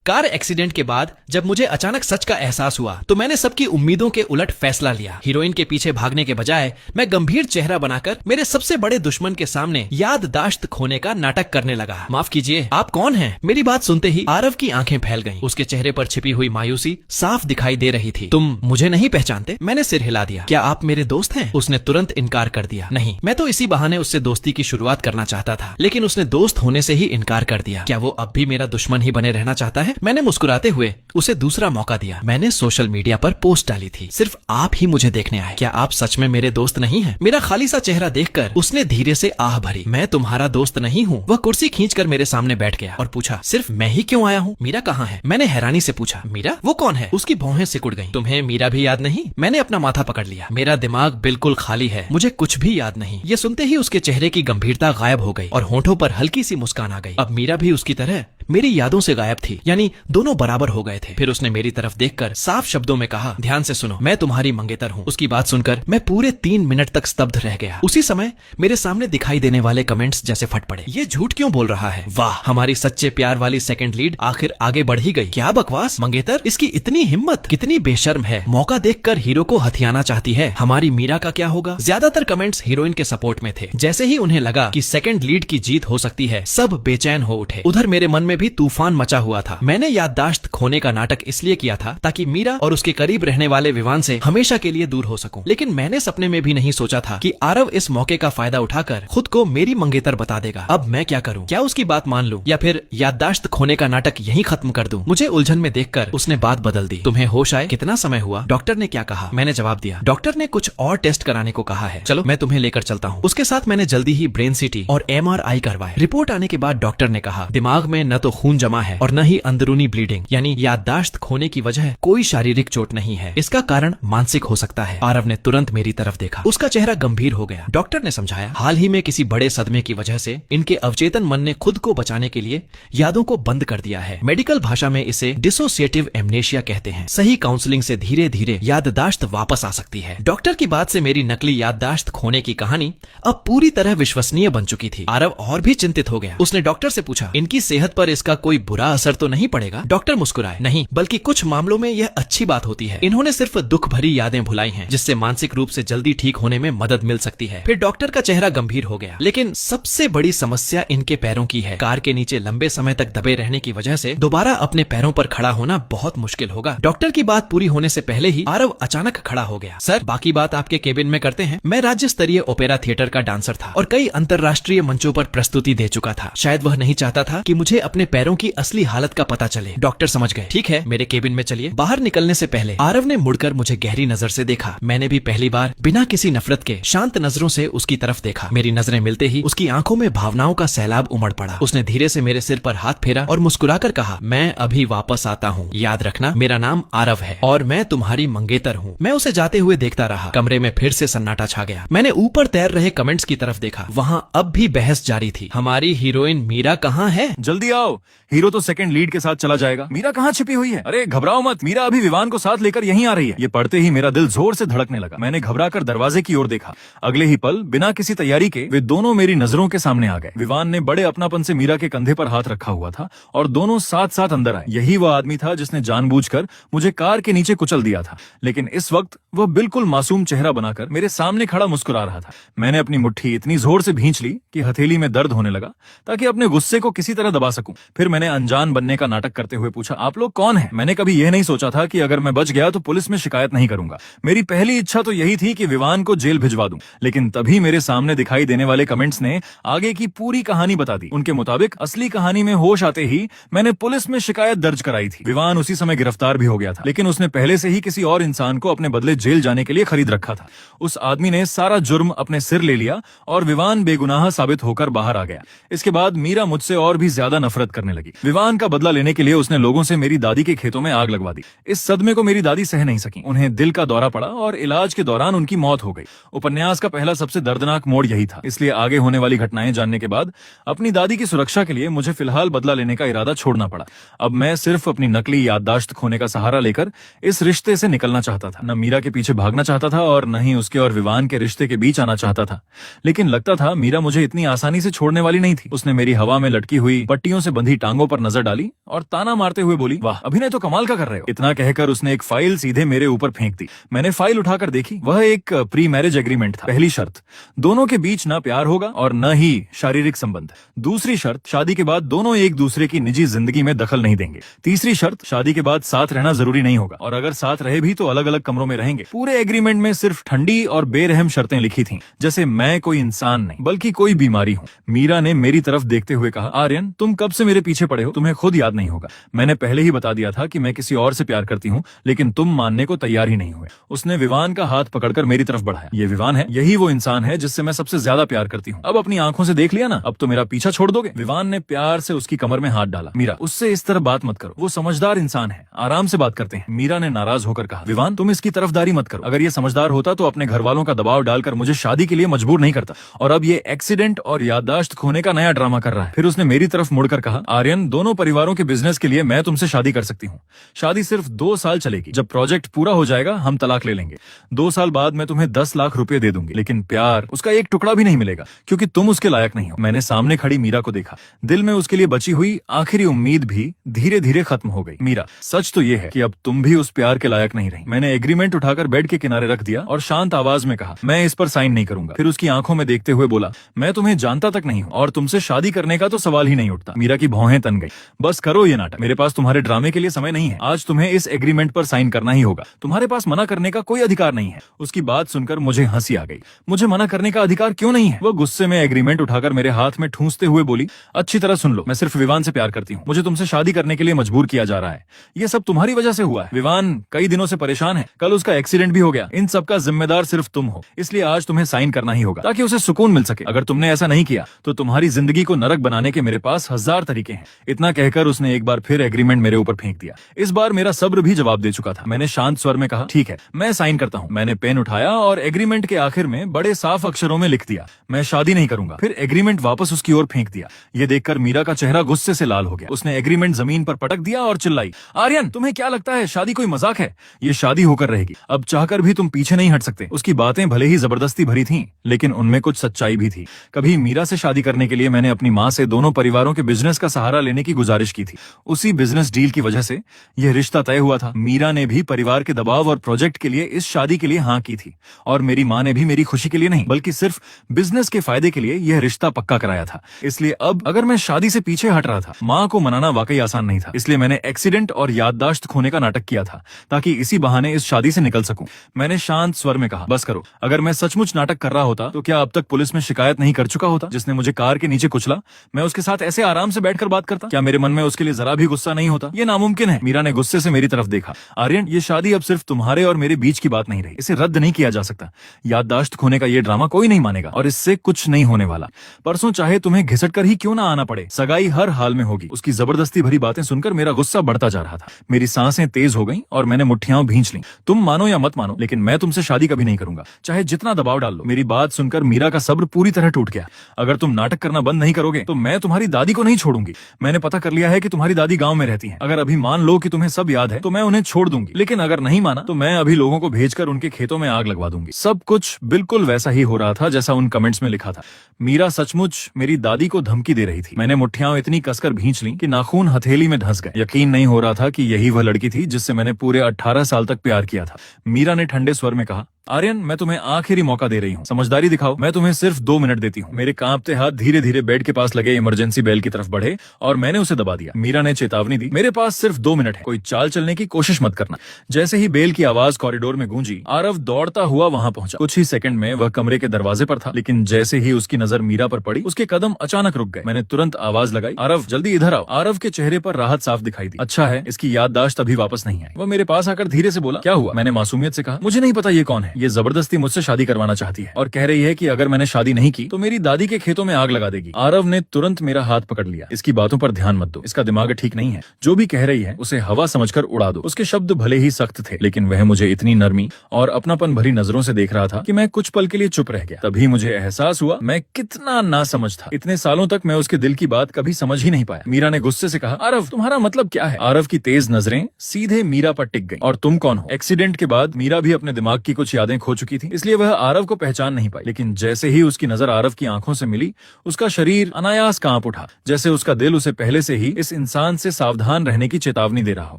Car accident के बाद जब मुझे अचानक सच का एहसास हुआ तो मैंने सबकी उम्मीदों के उलट फैसला लिया। हीरोइन के पीछे भागने के बजाय मैं गंभीर चेहरा बनाकर मेरे सबसे बड़े दुश्मन के सामने याददाश्त खोने का नाटक करने लगा। माफ कीजिए, आप कौन हैं? मेरी बात सुनते ही आरव की आंखें फैल गईं। उसके चेहरे पर छिपी हुई मायूसी साफ दिखाई दे रही थी। तुम मुझे नहीं पहचानते? मैंने सिर हिला दिया। क्या आप मेरे दोस्त हैं? उसने तुरंत इनकार कर दिया। नहीं, मैं तो इसी बहाने उससे दोस्ती की शुरुआत करना चाहता था, लेकिन उसने दोस्त होने से ही इनकार कर दिया। क्या वो अब भी मेरा दुश्मन ही बने रहना चाहता है? मैंने मुस्कुराते हुए उसे दूसरा मौका दिया। मैंने सोशल मीडिया पर पोस्ट डाली थी, सिर्फ आप ही मुझे देखने आए। क्या आप सच में मेरे दोस्त नहीं हैं? मेरा खाली सा चेहरा देखकर उसने धीरे से आह भरी। मैं तुम्हारा दोस्त नहीं हूँ। वह कुर्सी खींचकर मेरे सामने बैठ गया और पूछा, सिर्फ मैं ही क्यों आया हूँ? मीरा कहाँ है? मैंने हैरानी से पूछा। मीरा? वो कौन है? उसकी भौहें सिकुड़ गईं। तुम्हें मीरा भी याद नहीं? मैंने अपना माथा पकड़ लिया। मेरा दिमाग बिल्कुल खाली है, मुझे कुछ भी याद नहीं। ये सुनते ही उसके चेहरे की गंभीरता गायब हो गई और होठों पर हल्की सी मुस्कान आ गई। अब मीरा भी उसकी तरह मेरी यादों से गायब थी, यानी दोनों बराबर हो गए थे। फिर उसने मेरी तरफ देखकर साफ शब्दों में कहा, ध्यान से सुनो, मैं तुम्हारी मंगेतर हूँ। उसकी बात सुनकर मैं पूरे 3 मिनट तक स्तब्ध रह गया। उसी समय मेरे सामने दिखाई देने वाले कमेंट्स जैसे फट पड़े। ये झूठ क्यों बोल रहा है? वाह, हमारी सच्चे प्यार वाली सेकंड लीड आखिर आगे बढ़ ही गई। क्या बकवास! मंगेतर, इसकी इतनी हिम्मत, कितनी बेशर्म है। मौका देखकर हीरो को हथियाना चाहती है। हमारी मीरा का क्या होगा? ज्यादातर कमेंट्स हीरोइन के सपोर्ट में थे। जैसे ही उन्हें लगा कि सेकंड लीड की जीत हो सकती है, सब बेचैन हो उठे। उधर मेरे मन में भी तूफान मचा हुआ था। मैंने याददाश्त खोने का नाटक इसलिए किया था ताकि मीरा और उसके करीब रहने वाले विवान से हमेशा के लिए दूर हो सकूं। लेकिन मैंने सपने में भी नहीं सोचा था कि आरव इस मौके का फायदा उठाकर खुद को मेरी मंगेतर बता देगा। अब मैं क्या करूं? क्या उसकी बात मान लूं या फिर याददाश्त खोने का नाटक यहीं खत्म कर दूं? मुझे उलझन में देखकर उसने बात बदल दी। तुम्हें होश आए कितना समय हुआ? डॉक्टर ने क्या कहा? मैंने जवाब दिया, डॉक्टर ने कुछ और टेस्ट कराने को कहा है। चलो मैं तुम्हें लेकर चलता हूँ। उसके साथ मैंने जल्दी ही ब्रेन सीटी और MRI करवाए। रिपोर्ट आने के बाद डॉक्टर ने कहा, दिमाग में न तो खून जमा है और न ही अंदरूनी ब्लीडिंग, यानी याददाश्त खोने की वजह कोई शारीरिक चोट नहीं है। इसका कारण मानसिक हो सकता है। आरव ने तुरंत मेरी तरफ देखा। उसका चेहरा गंभीर हो गया। डॉक्टर ने समझाया, हाल ही में किसी बड़े सदमे की वजह से इनके अवचेतन मन ने खुद को बचाने के लिए यादों को बंद कर दिया है। मेडिकल भाषा में इसे डिसोसिएटिव एमनेशिया कहते हैं। सही काउंसलिंग से धीरे धीरे याददाश्त वापस आ सकती है। डॉक्टर की बात से मेरी नकली याददाश्त खोने की कहानी अब पूरी तरह विश्वसनीय बन चुकी थी। आरव और भी चिंतित हो गया। उसने डॉक्टर से पूछा, इनकी सेहत पर इसका कोई बुरा असर तो नहीं पड़ेगा? डॉक्टर मुस्कुराए, नहीं, बल्कि कुछ मामलों में यह अच्छी बात होती है। इन्होंने सिर्फ दुख भरी यादें भुलाई हैं, जिससे मानसिक रूप से जल्दी ठीक होने में मदद मिल सकती है। फिर डॉक्टर का चेहरा गंभीर हो गया। लेकिन सबसे बड़ी समस्या इनके पैरों की है। कार के नीचे लंबे समय तक दबे रहने की वजह से दोबारा अपने पैरों पर खड़ा होना बहुत मुश्किल होगा। डॉक्टर की बात पूरी होने से पहले ही आरव अचानक खड़ा हो गया। सर, बाकी बात आपके केबिन में करते हैं। मैं राज्य स्तरीय ओपेरा थिएटर का डांसर था और कई अंतर्राष्ट्रीय मंचों पर प्रस्तुति दे चुका था। शायद वह नहीं चाहता था कि मुझे अपने पैरों की असली हालत का पता चले। डॉक्टर समझ गए। ठीक है, मेरे केबिन में चलिए। बाहर निकलने से पहले आरव ने मुड़कर मुझे गहरी नजर से देखा। मैंने भी पहली बार बिना किसी नफरत के शांत नजरों से उसकी तरफ देखा। मेरी नजरें मिलते ही उसकी आंखों में भावनाओं का सैलाब उमड़ पड़ा। उसने धीरे से मेरे सिर पर हाथ फेरा और मुस्कुराकर कहा, मैं अभी वापस आता हूँ। याद रखना, मेरा नाम आरव है और मैं तुम्हारी मंगेतर हूँ। मैं उसे जाते हुए देखता रहा। कमरे में फिर से सन्नाटा छा गया। मैंने ऊपर तैर रहे कमेंट्स की तरफ देखा। वहाँ अब भी बहस जारी थी। हमारी हीरोइन मीरा कहाँ है? जल्दी आओ, हीरो तो सेकंड लीड के साथ चला जाएगा। मीरा कहाँ छिपी हुई है? अरे घबराओ मत, मीरा अभी विवान को साथ लेकर यहीं आ रही है। ये पढ़ते ही मेरा दिल जोर से धड़कने लगा। मैंने घबराकर दरवाजे की ओर देखा। अगले ही पल बिना किसी तैयारी के वे दोनों मेरी नजरों के सामने आ गए। विवान ने बड़े अपनापन से मीरा के कंधे पर हाथ रखा हुआ था और दोनों साथ साथ अंदर आए। यही वह आदमी था जिसने जानबूझकर मुझे कार के नीचे कुचल दिया था, लेकिन इस वक्त वह बिल्कुल मासूम चेहरा बनाकर मेरे सामने खड़ा मुस्कुरा रहा था। मैंने अपनी मुट्ठी इतनी जोर से भींच ली कि हथेली में दर्द होने लगा, ताकि अपने गुस्से को किसी तरह दबा सकूं। फिर मैंने अनजान बनने का नाटक करते हुए पूछा, आप लोग कौन हैं? मैंने कभी यह नहीं सोचा था कि अगर मैं बच गया तो पुलिस में शिकायत नहीं करूंगा। मेरी पहली इच्छा तो यही थी कि विवान को जेल भिजवा दूं, लेकिन तभी मेरे सामने दिखाई देने वाले कमेंट्स ने आगे की पूरी कहानी बता दी। उनके मुताबिक असली कहानी में होश आते ही मैंने पुलिस में शिकायत दर्ज कराई थी। विवान उसी समय गिरफ्तार भी हो गया था, लेकिन उसने पहले से ही किसी और इंसान को अपने बदले जेल जाने के लिए खरीद रखा था। उस आदमी ने सारा जुर्म अपने सिर ले लिया और विवान बेगुनाह साबित होकर बाहर आ गया। इसके बाद मीरा मुझसे और भी ज्यादा नफरत करने लगी। विवान का बदला लेने के लिए उसने लोगों से मेरी दादी के खेतों में आग लगवा दी। इस सदमे को मेरी दादी सह नहीं सकी। उन्हें दिल का दौरा पड़ा और इलाज के दौरान उनकी मौत हो गई। उपन्यास का पहला सबसे दर्दनाक मोड़ यही था। इसलिए आगे होने वाली घटनाएं जानने के बाद अपनी दादी की सुरक्षा के लिए मुझे फिलहाल बदला लेने का इरादा छोड़ना पड़ा। अब मैं सिर्फ अपनी नकली याददाश्त खोने का सहारा लेकर इस रिश्ते से निकलना चाहता था। न मीरा के पीछे भागना चाहता था और न ही उसके और विवान के रिश्ते के बीच आना चाहता था। लेकिन लगता था मीरा मुझे इतनी आसानी से छोड़ने वाली नहीं थी। उसने मेरी हवा में लटकी हुई पट्टियों से बंधी टांगों पर नजर डाली और ताना मारते हुए बोली, वाह अभिनय तो कमाल का कर रहे हो। इतना कहकर उसने एक फाइल सीधे मेरे ऊपर फेंक दी। मैंने फाइल उठाकर देखी, वह एक प्री मैरिज एग्रीमेंट था। पहली शर्त, दोनों के बीच न प्यार होगा और न ही शारीरिक संबंध। दूसरी शर्त, शादी के बाद दोनों एक दूसरे की निजी जिंदगी में दखल नहीं देंगे। तीसरी शर्त, शादी के बाद साथ रहना जरूरी नहीं होगा और अगर साथ रहे भी तो अलग अलग कमरों में रहेंगे। पूरे एग्रीमेंट में सिर्फ ठंडी और बेरहम शर्तें लिखी थीं, जैसे मैं कोई इंसान नहीं बल्कि कोई बीमारी हूँ। मीरा ने मेरी तरफ देखते हुए कहा, आर्यन तुम कब से मेरे पीछे पड़े हो, तुम्हें खुद याद नहीं होगा। मैंने पहले ही बता दिया था कि मैं किसी और से प्यार करती हूँ, लेकिन तुम मानने को तैयार ही नहीं हुए। उसने विवान का हाथ पकड़कर मेरी तरफ बढ़ाया। ये विवान है, यही वो इंसान है जिससे मैं सबसे ज्यादा प्यार करती हूँ। अब अपनी आंखों से देख लिया ना, अब तो मेरा पीछा छोड़ दोगे। विवान ने प्यार से उसकी कमर में हाथ डाला। मीरा, उससे इस तरह बात मत करो, वो समझदार इंसान है, आराम से बात करते हैं। मीरा ने नाराज होकर कहा, विवान तुम इसकी तरफदारी मत करो। अगर ये समझदार होता तो अपने घर वालों का दबाव डालकर मुझे शादी के लिए मजबूर नहीं करता, और अब ये एक्सीडेंट और याददाश्त खोने का नया ड्रामा कर रहा है। फिर उसने मेरी तरफ मुड़कर कहा, आर्यन दोनों परिवारों के बिजनेस के लिए मैं तुमसे शादी कर सकती हूँ। शादी सिर्फ 2 साल चलेगी, जब प्रोजेक्ट पूरा हो जाएगा हम तलाक ले लेंगे। 2 साल बाद मैं तुम्हें 10 लाख रुपए दे दूंगी, लेकिन प्यार उसका एक टुकड़ा भी नहीं मिलेगा, क्योंकि तुम उसके लायक नहीं हो। मैंने सामने खड़ी मीरा को देखा, दिल में उसके लिए बची हुई आखिरी उम्मीद भी धीरे धीरे खत्म हो गई। मीरा, सच तो ये है कि अब तुम भी उस प्यार के लायक नहीं रही। मैंने एग्रीमेंट उठाकर बेड के किनारे रख दिया और शांत आवाज में कहा, मैं इस पर साइन नहीं करूंगा। फिर उसकी आंखों में देखते हुए बोला, मैं तुम्हें जानता तक नहीं हूँ और तुमसे शादी करने का तो सवाल ही नहीं उठता। मीरा की भौहें तन गई। बस करो ये नाटक, मेरे पास तुम्हारे ड्रामे के लिए समय नहीं है। आज तुम्हें इस एग्रीमेंट पर साइन करना ही होगा, तुम्हारे पास मना करने का कोई अधिकार नहीं है। उसकी बात सुनकर मुझे हंसी आ गई। मुझे मना करने का अधिकार क्यों नहीं है? वो गुस्से में एग्रीमेंट उठाकर मेरे हाथ में ठूंसते हुए बोली, अच्छी तरह सुन लो, मैं सिर्फ विवान से प्यार करती हूँ, मुझे तुमसे शादी करने के लिए मजबूर किया जा रहा है। ये सब तुम्हारी वजह से हुआ है। विवान कई दिनों से परेशान है, कल उसका एक्सीडेंट भी हो गया। इन सब का जिम्मेदार सिर्फ तुम हो, इसलिए आज तुम्हें साइन करना ही होगा ताकि उसे सुकून मिल सके। अगर तुमने ऐसा नहीं किया तो तुम्हारी जिंदगी को नरक बनाने के मेरे पास 1000 तरीके हैं। इतना कहकर उसने एक बार फिर एग्रीमेंट मेरे ऊपर फेंक दिया। इस बार मेरा सब्र भी जवाब दे चुका था। मैंने शांत स्वर में कहा, ठीक है, मैं साइन करता हूँ। मैंने पेन उठाया और एग्रीमेंट के आखिर में बड़े साफ अक्षरों में लिख दिया, मैं शादी नहीं करूंगा। फिर एग्रीमेंट वापस उसकी ओर फेंक दिया। ये देखकर मीरा का चेहरा गुस्से से लाल हो गया। उसने एग्रीमेंट जमीन पर पटक दिया और चिल्लाई, आर्यन तुम्हें क्या लगता है शादी कोई मजाक है? ये शादी होकर रहेगी, अब चाहकर भी तुम पीछे नहीं हट सकते। उसकी बातें भले ही जबरदस्ती भरी थीं, लेकिन उनमें कुछ सच्चाई भी थी। कभी मीरा से शादी करने के लिए मैंने अपनी माँ से दोनों परिवारों के बिजनेस का सहारा लेने की गुजारिश की थी। उसी बिजनेस डील की वजह से यह रिश्ता तय हुआ था। मीरा ने भी परिवार के दबाव और प्रोजेक्ट के लिए इस शादी के लिए हाँ की थी, और मेरी माँ ने भी मेरी खुशी के लिए नहीं बल्कि सिर्फ बिजनेस के फायदे के लिए यह रिश्ता पक्का कराया था। इसलिए अब अगर मैं शादी से पीछे हट रहा था, माँ को मनाना वाकई आसान नहीं था। इसलिए मैंने एक्सीडेंट और याददाश्त खोने का नाटक किया था ताकि इसी बहाने इस शादी से निकल सकूं। मैंने शांत स्वर में कहा, बस करो, अगर मैं सचमुच नाटक कर रहा होता तो क्या अब तक पुलिस में शिकायत नहीं कर चुका होता? जिसने मुझे कार के नीचे कुचला, मैं उसके साथ ऐसे आराम से बैठकर बात करता? क्या मेरे मन में उसके लिए जरा भी गुस्सा नहीं होता? ये नामुमकिन है। मीरा ने गुस्से से मेरी तरफ देखा। आर्यन, ये शादी अब सिर्फ तुम्हारे और मेरे बीच की बात नहीं रही, इसे रद्द नहीं किया जा सकता। याददाश्त खोने का ये ड्रामा कोई नहीं मानेगा और इससे कुछ नहीं होने वाला। परसों चाहे तुम्हें घिसट कर ही क्यों ना आना पड़े, सगाई हर हाल में होगी। उसकी जबरदस्ती भरी बातें सुनकर मेरा गुस्सा बढ़ता जा रहा था। मेरी सांसें तेज हो गईं और मैंने मुट्ठियां भींच लीं। तुम मानो या मत मानो, लेकिन मैं तुमसे शादी कभी नहीं करूंगा, चाहे जितना दबाव डाल लो। मेरी बात सुनकर मीरा का सब्र पूरी तरह टूट गया। अगर तुम नाटक करना बंद नहीं करोगे तो मैं तुम्हारी दादी को नहीं छोड़ूंगी। मैंने पता कर लिया है कि तुम्हारी दादी गांव में रहती हैं। अगर अभी मान लो कि तुम्हें सब याद है तो मैं उन्हें छोड़ दूंगी, लेकिन अगर नहीं माना तो मैं अभी लोगों को भेजकर उनके खेतों में आग लगवा दूंगी। सब कुछ बिल्कुल वैसा ही हो रहा था जैसा उन कमेंट्स में लिखा था। मीरा सचमुच मेरी दादी को धमकी दे रही थी। मैंने मुट्ठियां इतनी कसकर भींच ली कि नाखून हथेली में धंस गए। यकीन नहीं हो रहा था कि यही वह लड़की थी जिससे मैंने पूरे 18 साल तक प्यार किया था। मीरा ने ठंडे स्वर में कहा, आर्यन, मैं तुम्हें आखिरी मौका दे रही हूँ, समझदारी दिखाओ। मैं तुम्हें सिर्फ 2 मिनट देती हूँ। मेरे कांपते हाथ धीरे धीरे बेड के पास लगे इमरजेंसी बेल की तरफ बढ़े और मैंने उसे दबा दिया। मीरा ने चेतावनी दी, मेरे पास सिर्फ 2 मिनट है, कोई चाल चलने की कोशिश मत करना। जैसे ही बेल की आवाज कॉरिडोर में गूंजी, आरव दौड़ता हुआ वहां पहुंचा। कुछ ही सेकंड में वह कमरे के दरवाजे पर था, लेकिन जैसे ही उसकी नजर मीरा पर पड़ी, उसके कदम अचानक रुक गए। मैंने तुरंत आवाज लगाई, आरव जल्दी इधर आओ। आरव के चेहरे पर राहत साफ दिखाई दी। अच्छा है, इसकी याददाश्त अभी वापस नहीं आई। वह मेरे पास आकर धीरे से बोला, क्या हुआ? मैंने मासूमियत से कहा, मुझे नहीं पता ये कौन है। ये जबरदस्ती मुझसे शादी करवाना चाहती है और कह रही है कि अगर मैंने शादी नहीं की तो मेरी दादी के खेतों में आग लगा देगी। आरव ने तुरंत मेरा हाथ पकड़ लिया। इसकी बातों पर ध्यान मत दो, इसका दिमाग ठीक नहीं है। जो भी कह रही है उसे हवा समझकर उड़ा दो। उसके शब्द भले ही सख्त थे, लेकिन वह मुझे इतनी नरमी और अपनापन भरी नजरों से देख रहा था कि मैं कुछ पल के लिए चुप रह गया। तभी मुझे एहसास हुआ मैं कितना नासमझ था। इतने सालों तक मैं उसके दिल की बात कभी समझ ही नहीं पाया। मीरा ने गुस्से से कहा, आरव तुम्हारा मतलब क्या है? आरव की तेज नजरें सीधे मीरा पर टिक गईं। और तुम कौन हो? एक्सीडेंट के बाद मीरा भी अपने दिमाग की कुछ यादें खो चुकी थी, इसलिए वह आरव को पहचान नहीं पाई। लेकिन जैसे ही उसकी नजर आरव की आंखों से मिली, उसका शरीर अनायास कांप उठा, जैसे उसका दिल उसे पहले से ही इस इंसान से सावधान रहने की चेतावनी दे रहा हो।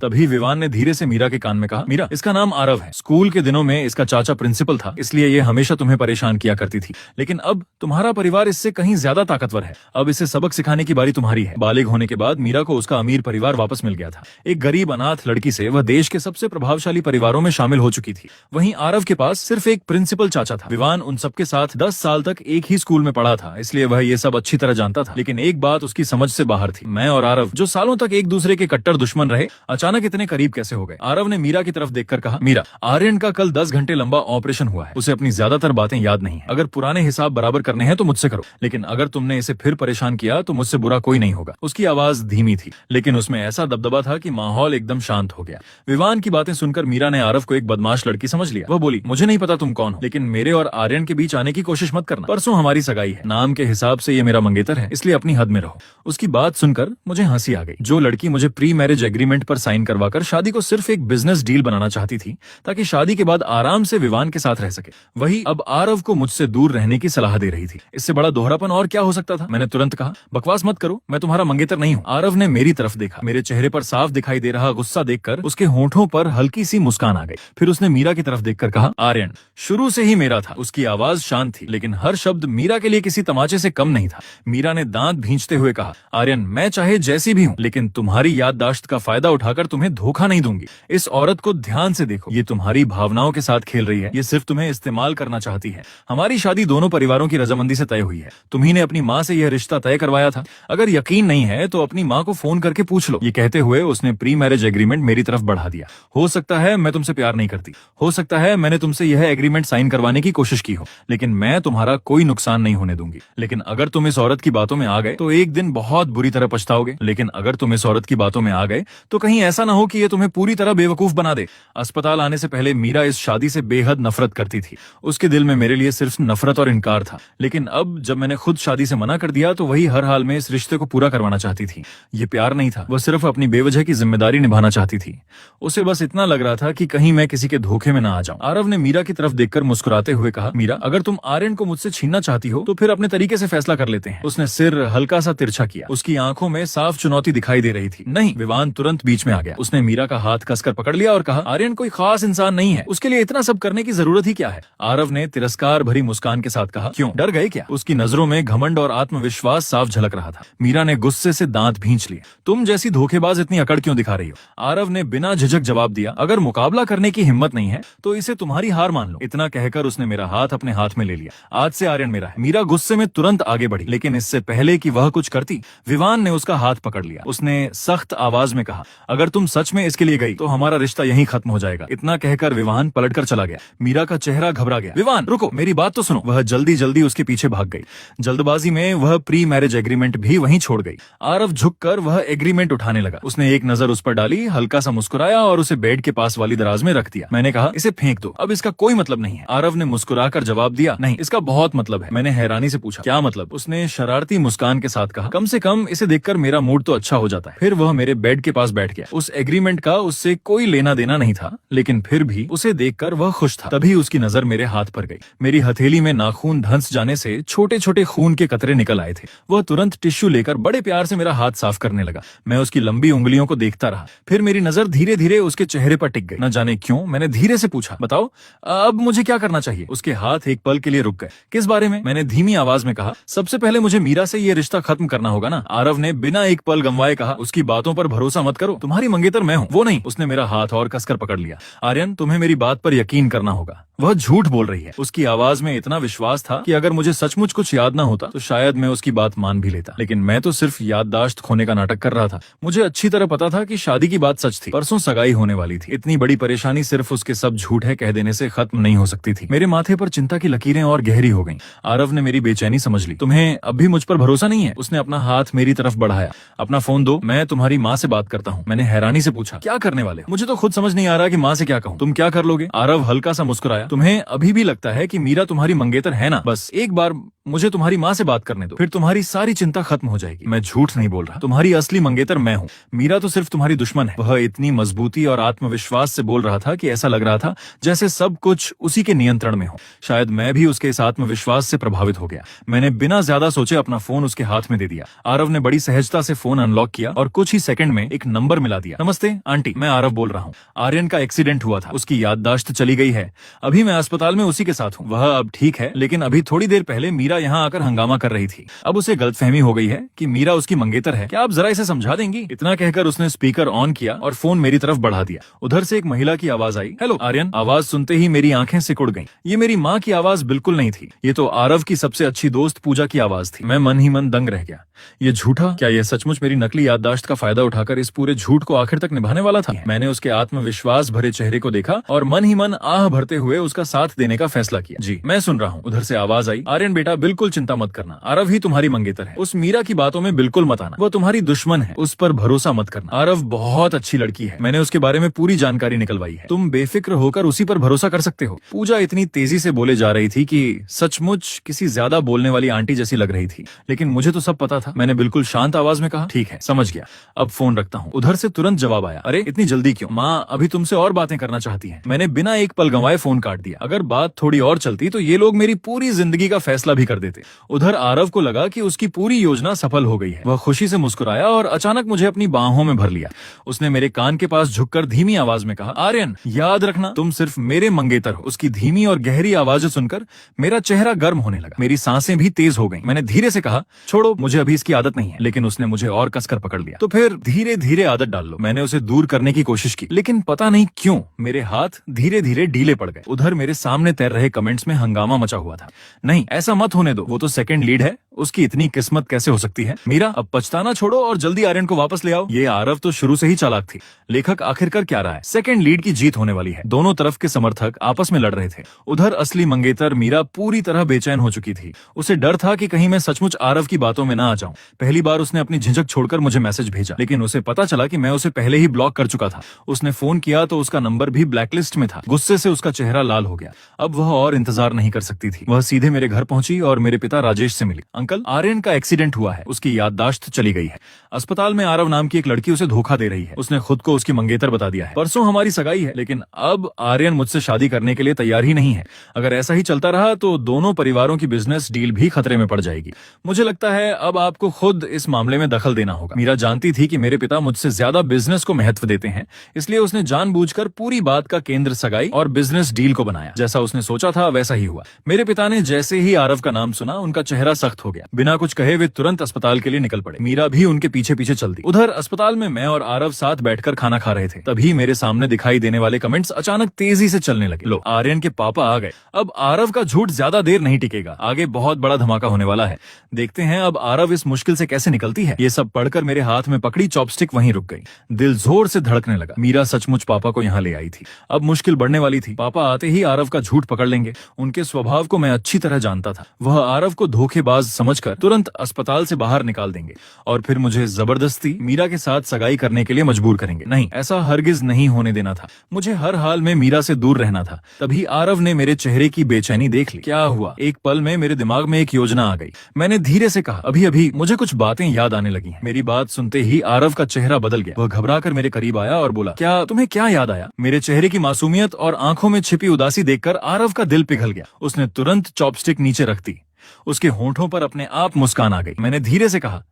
तभी विवान ने धीरे से मीरा के कान में कहा, मीरा, इसका नाम आरव है। स्कूल के दिनों में इसका चाचा प्रिंसिपल था, इसलिए ये हमेशा तुम्हें परेशान किया करती थी, लेकिन अब तुम्हारा परिवार इससे कहीं ज्यादा ताकतवर है। अब इसे सबक सिखाने की बारी तुम्हारी है। बालिग होने के बाद मीरा को उसका अमीर परिवार वापस मिल गया था। एक गरीब अनाथ लड़की से वह देश के सबसे प्रभावशाली परिवारों में शामिल हो चुकी थी। वहीं आरव के पास सिर्फ एक प्रिंसिपल चाचा था। विवान उन सबके साथ 10 साल तक एक ही स्कूल में पढ़ा था, इसलिए वह ये सब अच्छी तरह जानता था। लेकिन एक बात उसकी समझ से बाहर थी। मैं और आरव, जो सालों तक एक दूसरे के कट्टर दुश्मन रहे, अचानक इतने करीब कैसे हो गए? आरव ने मीरा की तरफ देखकर कहा, मीरा, आर्यन का कल 10 घंटे लंबा ऑपरेशन हुआ है। उसे अपनी ज्यादातर बातें याद नहीं है। अगर पुराने हिसाब बराबर करने हैं तो मुझसे करो, लेकिन अगर तुमने इसे फिर परेशान किया तो मुझसे बुरा कोई नहीं होगा। उसकी आवाज धीमी थी, लेकिन उसमें ऐसा दबदबा था कि माहौल एकदम शांत हो गया। विवान की बातें सुनकर मीरा ने आरव को एक बदमाश लड़की समझ लिया। वह बोली, मुझे नहीं पता तुम कौन हो, लेकिन मेरे और आर्यन के बीच आने की कोशिश मत करना। परसों हमारी सगाई है। नाम के हिसाब से ये मेरा मंगेतर है, इसलिए अपनी हद में रहो। उसकी बात सुनकर मुझे हंसी आ गई। जो लड़की मुझे प्री मैरिज एग्रीमेंट पर साइन करवाकर शादी को सिर्फ एक बिजनेस डील बनाना चाहती थी, ताकि शादी के बाद आराम से विवान के साथ रह सके, वही अब आरव को मुझसे दूर रहने की सलाह दे रही थी। इससे बड़ा दोहरापन और क्या हो सकता था? मैंने तुरंत कहा, बकवास मत करो, मैं तुम्हारा मंगेतर नहीं हूँ। आरव ने मेरी तरफ देखा। मेरे चेहरे पर साफ दिखाई दे रहा गुस्सा देखकर उसके होठों पर हल्की सी मुस्कान आ गई। फिर उसने मीरा की तरफ देखकर कहा, आर्यन शुरू से ही मेरा था। उसकी आवाज शांत थी, लेकिन हर शब्द मीरा के लिए किसी तमाचे से कम नहीं था। मीरा ने दांत भींचते हुए कहा, आर्यन, मैं चाहे जैसी भी हूँ, लेकिन तुम्हारी याददाश्त का फायदा उठाकर तुम्हें धोखा नहीं दूंगी। इस औरत को ध्यान से देखो, ये तुम्हारी भावनाओं के साथ खेल रही है। ये सिर्फ तुम्हें इस्तेमाल करना चाहती है। हमारी शादी दोनों परिवारों की रजामंदी से तय हुई है। तुम्ही ने अपनी माँ से यह रिश्ता तय करवाया था। अगर यकीन नहीं है तो अपनी माँ को फोन करके पूछ लो। ये कहते हुए उसने प्री मैरिज एग्रीमेंट मेरी तरफ बढ़ा दिया। हो सकता है मैं तुमसे प्यार नहीं करती, हो सकता है मैंने तुमसे यह एग्रीमेंट साइन करवाने की कोशिश की हो, लेकिन मैं तुम्हारा कोई नुकसान नहीं होने दूंगी। लेकिन अगर तुम इस औरत की बातों में आ गए तो एक दिन बहुत बुरी तरह पछताओगे। लेकिन अगर तुम इस औरत की बातों में आ गए तो कहीं ऐसा ना हो कि ये तुम्हें पूरी तरह बेवकूफ बना दे। अस्पताल आने से पहले मीरा इस शादी से बेहद नफरत करती थी। उसके दिल में मेरे लिए सिर्फ नफरत और इनकार था। लेकिन अब जब मैंने खुद शादी से मना कर दिया तो वही हर हाल में इस रिश्ते को पूरा करवाना चाहती थी। ये प्यार नहीं था, वह सिर्फ अपनी बेवजह की जिम्मेदारी निभाना चाहती थी। उसे बस इतना लग रहा था कि कहीं मैं किसी के धोखे में ना आ जाऊं। आरव ने मीरा की तरफ देखकर मुस्कुराते हुए कहा, मीरा, अगर तुम आर्यन को मुझसे छीनना चाहती हो तो फिर अपने तरीके से फैसला कर लेते हैं। उसने सिर हल्का सा तिरछा किया। उसकी आंखों में साफ चुनौती दिखाई दे रही थी। नहीं, विवान तुरंत बीच में आ गया। उसने मीरा का हाथ कसकर पकड़ लिया और कहा, आर्यन कोई खास इंसान नहीं है, उसके लिए इतना सब करने की जरूरत ही क्या है? आरव ने तिरस्कार भरी मुस्कान के साथ कहा, क्यों, डर गए क्या? उसकी नजरों में घमंड और आत्मविश्वास साफ झलक रहा था। मीरा ने गुस्से से दांत भींच लिए। तुम जैसी धोखेबाज इतनी अकड़ क्यों दिखा रही हो? आरव ने बिना झिझक जवाब दिया, अगर मुकाबला करने की हिम्मत नहीं है तो इसे तुम्हारी हार मान लो। इतना कहकर उसने मेरा हाथ अपने हाथ में ले लिया। आज से आर्यन मेरा है। मीरा गुस्से में तुरंत आगे बढ़ी, लेकिन इससे पहले कि वह कुछ करती, विवान ने उसका हाथ पकड़ लिया। उसने सख्त आवाज में कहा, अगर तुम सच में इसके लिए गई तो हमारा रिश्ता यहीं खत्म हो जाएगा। इतना कहकर विवान पलटकर चला गया। मीरा का चेहरा घबरा गया। विवान, रुको, मेरी बात तो सुनो। वह जल्दी जल्दी उसके पीछे भाग गई। जल्दबाजी में वह प्री मैरिज एग्रीमेंट भी वहीं छोड़ गई। आरव झुककर वह एग्रीमेंट उठाने लगा। उसने एक नजर उस पर डाली, हल्का सा मुस्कुराया और उसे बेड के पास वाली दराज में रख दिया। मैंने कहा, इसे फेंक दो, अब इसका कोई मतलब नहीं है। आरव ने मुस्कुराकर जवाब दिया, नहीं, इसका बहुत मतलब है। मैंने हैरानी से पूछा, क्या मतलब? उसने शरारती मुस्कान के साथ कहा, कम से कम इसे देखकर मेरा मूड तो अच्छा हो जाता है। फिर वह मेरे बेड के पास बैठ गया। उस एग्रीमेंट का उससे कोई लेना देना नहीं था, लेकिन फिर भी उसे देखकर वह खुश था। तभी उसकी नजर मेरे हाथ पर गई। मेरी हथेली में नाखून धंस जाने से छोटे छोटे खून के कतरे निकल आए थे। वह तुरंत टिश्यू लेकर बड़े प्यार से मेरा हाथ साफ करने लगा। मैं उसकी लंबी उंगलियों को देखता रहा। फिर मेरी नजर धीरे धीरे उसके चेहरे पर टिक गई। न जाने क्यों मैंने धीरे से पूछा, बताओ अब मुझे क्या करना चाहिए? उसके हाथ एक पल के लिए रुक गए। किस बारे में? मैंने धीमी आवाज में कहा, सबसे पहले मुझे मीरा से ये रिश्ता खत्म करना होगा ना। आरव ने बिना एक पल गंवाए कहा, उसकी बातों पर भरोसा मत करो, तुम्हारी मंगेतर मैं हूँ, वो नहीं। उसने मेरा हाथ और कसकर पकड़ लिया। आर्यन, तुम्हें मेरी बात पर यकीन करना होगा, वह झूठ बोल रही है। उसकी आवाज में इतना विश्वास था कि अगर मुझे सचमुच कुछ याद ना होता तो शायद मैं उसकी बात मान भी लेता, लेकिन मैं तो सिर्फ याददाश्त खोने का नाटक कर रहा था। मुझे अच्छी तरह पता था कि शादी की बात सच थी, परसों सगाई होने वाली थी। इतनी बड़ी परेशानी सिर्फ उसके सब झूठ है कह देने से खत्म नहीं हो सकती थी। मेरे माथे पर चिंता की लकीरें और गहरी हो गईं। आरव ने मेरी बेचैनी समझ ली। तुम्हें अब भी मुझ पर भरोसा नहीं है? उसने अपना हाथ मेरी तरफ बढ़ाया। अपना फोन दो, मैं तुम्हारी माँ से बात करता हूँ। मैंने हैरानी से पूछा, क्या करने वाले हो? मुझे तो खुद समझ नहीं आ रहा कि माँ से क्या कहूँ। तुम क्या कर लोगे? आरव हल्का सा मुस्कुराया। तुम्हें अभी भी लगता है कि मीरा तुम्हारी मंगेतर है ना? बस एक बार मुझे तुम्हारी माँ से बात करने दो, फिर तुम्हारी सारी चिंता खत्म हो जाएगी। मैं झूठ नहीं बोल रहा, तुम्हारी असली मंगेतर मैं हूँ। मीरा तो सिर्फ तुम्हारी दुश्मन है। वह इतनी मजबूती और आत्मविश्वास से बोल रहा था कि ऐसा लग रहा था जैसे सब कुछ उसी के नियंत्रण में हो। शायद मैं भी उसके इस आत्मविश्वास से प्रभावित हो गया। मैंने बिना ज्यादा सोचे अपना फोन उसके हाथ में दे दिया। आरव ने बड़ी सहजता से फोन अनलॉक किया और कुछ ही सेकंड में एक नंबर मिला दिया। नमस्ते आंटी, मैं आरव बोल रहा हूँ। आर्यन का एक्सीडेंट हुआ था, उसकी याददाश्त चली गई है। अभी मैं अस्पताल में उसी के साथ हूँ। वह अब ठीक है, लेकिन अभी थोड़ी देर पहले मीरा यहाँ आकर हंगामा कर रही थी। अब उसे गलतफहमी हो गई है कि मीरा उसकी मंगेतर है। क्या आप जरा इसे समझा देंगी? इतना कहकर उसने स्पीकर ऑन किया और फोन मेरी तरफ बढ़ा दिया। उधर से एक महिला की आवाज आई, हेलो आर्यन। आवाज सुनते ही मेरी आंखें सिकुड़ गईं। ये मेरी माँ की आवाज बिल्कुल नहीं थी। ये तो आरव की सबसे अच्छी दोस्त पूजा की आवाज थी। मैं मन ही मन दंग रह गया। ये झूठा, क्या ये सचमुच मेरी नकली याददाश्त का फायदा उठाकर इस पूरे झूठ को आखिर तक निभाने वाला था? मैंने उसके आत्मविश्वास भरे चेहरे को देखा और मन ही मन आह भरते हुए उसका साथ देने का फैसला किया। जी मैं सुन रहा हूँ। उधर से आवाज आई, आर्यन बेटा बिल्कुल चिंता मत करना, आरव ही तुम्हारी मंगेतर है। उस मीरा की बातों में बिल्कुल मत आना, वो तुम्हारी दुश्मन है, उस पर भरोसा मत करना। आरव बहुत अच्छी लड़की है, मैंने उसके बारे में पूरी जानकारी निकलवाई है। तुम बेफिक्र होकर उसी पर भरोसा कर सकते हो। पूजा इतनी तेजी से बोले जा रही थी कि सचमुच किसी ज्यादा बोलने वाली आंटी जैसी लग रही थी, लेकिन मुझे तो सब पता था। मैंने बिल्कुल शांत आवाज में कहा, ठीक है समझ गया, अब फोन रखता हूँ। उधर से तुरंत जवाब आया, अरे इतनी जल्दी क्यों? माँ अभी तुमसे और बातें करना चाहती है। मैंने बिना एक पल गंवाए फोन काट दिया। अगर बात थोड़ी और चलती तो ये लोग मेरी पूरी जिंदगी का फैसला भी कर देते। उधर आरव को लगा कि उसकी पूरी योजना सफल हो गई है। वह खुशी से मुस्कुराया और अचानक मुझे अपनी बाहों में भर लिया। उसने मेरे कान के पास झुककर धीमी आवाज में कहा, आर्यन याद रखना तुम सिर्फ मेरे मंगेतर हो। उसकी धीमी और गहरी आवाज सुनकर मेरा चेहरा गर्म होने लगा, मेरी सांसें भी तेज हो गईं। मैंने धीरे से कहा, छोड़ो मुझे अभी इसकी आदत नहीं है। लेकिन उसने मुझे और कसकर पकड़ लिया। तो फिर धीरे धीरे आदत डाल लो। मैंने उसे दूर करने की कोशिश की, लेकिन पता नहीं क्यों मेरे हाथ धीरे धीरे ढीले पड़ गए। उधर मेरे सामने तैर रहे कमेंट्स में हंगामा मचा हुआ था, नहीं ऐसा मत होने दो, वो तो सेकंड लीड है, उसकी इतनी किस्मत कैसे हो सकती है? मीरा अब पछताना छोड़ो और जल्दी आर्यन को वापस ले आओ। ये आरव तो शुरू से ही चालाक थी। लेखक आखिरकार क्या रहा है? सेकंड लीड की जीत होने वाली है। दोनों तरफ के समर्थक आपस में लड़ रहे थे। उधर असली मंगेतर मीरा पूरी तरह बेचैन हो चुकी थी। उसे डर था कि कहीं मैं सचमुच आरव की बातों में ना आ जाऊं। पहली बार उसने अपनी झिझक छोड़कर मुझे मैसेज भेजा, लेकिन उसे पता चला कि मैं उसे पहले ही ब्लॉक कर चुका था। उसने फोन किया तो उसका नंबर भी ब्लैकलिस्ट में था। गुस्से से उसका चेहरा लाल हो गया। अब वह और इंतजार नहीं कर सकती थी। वह सीधे मेरे घर पहुंची और मेरे पिता राजेश से मिली। अंकल आर्यन का एक्सीडेंट हुआ है, उसकी याददाश्त चली गई है। अस्पताल में आरव नाम की एक लड़की उसे धोखा दे रही है। उसने खुद को उसकी मंगेतर बता दिया है। परसों हमारी सगाई है, लेकिन अब आर्यन मुझसे शादी करने के लिए तैयार ही नहीं है। अगर ऐसा ही चलता रहा तो दोनों परिवारों की बिजनेस डील भी खतरे में पड़ जाएगी। मुझे लगता है अब आपको खुद इस मामले में दखल देना होगा। मीरा जानती थी कि मेरे पिता मुझसे ज्यादा बिजनेस को महत्व देते हैं, इसलिए उसने जानबूझकर पूरी बात का केंद्र सगाई और बिजनेस डील को बनाया। जैसा उसने सोचा था वैसा ही हुआ। मेरे पिता ने जैसे ही आरव का नाम सुना उनका चेहरा सख्त हो गया। बिना कुछ कहे वे तुरंत अस्पताल के लिए निकल पड़े। मीरा भी उनके पीछे पीछे चल दी। उधर अस्पताल में मैं और आरव साथ बैठकर खाना खा रहे थे। तभी मेरे सामने दिखाई देने वाले कमेंट्स अचानक तेजी से चलने लगे। लो आर्यन के पापा आ गए। अब आरव का झूठ ज्यादा देर नहीं टिकेगा, आगे बहुत बड़ा धमाका होने वाला है। देखते हैं अब आरव इस मुश्किल से कैसे निकलती है। ये सब पढ़कर मेरे हाथ में पकड़ी चॉपस्टिक वहीं रुक गई। दिल जोर से धड़कने लगा। मीरा सचमुच पापा को यहाँ ले आई थी। अब मुश्किल बढ़ने वाली थी। पापा आते ही आरव का झूठ पकड़ लेंगे। उनके स्वभाव को मैं अच्छी तरह जानता था। वह आरव को धोखेबाज समझकर तुरंत अस्पताल से बाहर निकाल देंगे और फिर मुझे जबरदस्ती मीरा के साथ सगाई करने के लिए मजबूर करेंगे। नहीं, ऐसा हरगिज नहीं होने देना था। मुझे हर हाल में मीरा से दूर रहना था। तभी आरव ने मेरे चेहरे की बेचैनी देख ली। क्या हुआ? एक पल में मेरे दिमाग में एक योजना आ गई। मैंने धीरे से कहा, अभी अभी मुझे कुछ बातें याद आने लगी हैं। मेरी बात सुनते ही आरव का चेहरा बदल गया। वह घबराकर मेरे करीब आया और बोला, क्या तुम्हें क्या याद आया? मेरे चेहरे की मासूमियत और आंखों में छिपी उदासी देखकर आरव का दिल पिघल गया। उसने तुरंत चॉपस्टिक नीचे रख दी। उसके होंठों पर अपने आप मुस्कान आ गई। मैंने धीरे से कहा,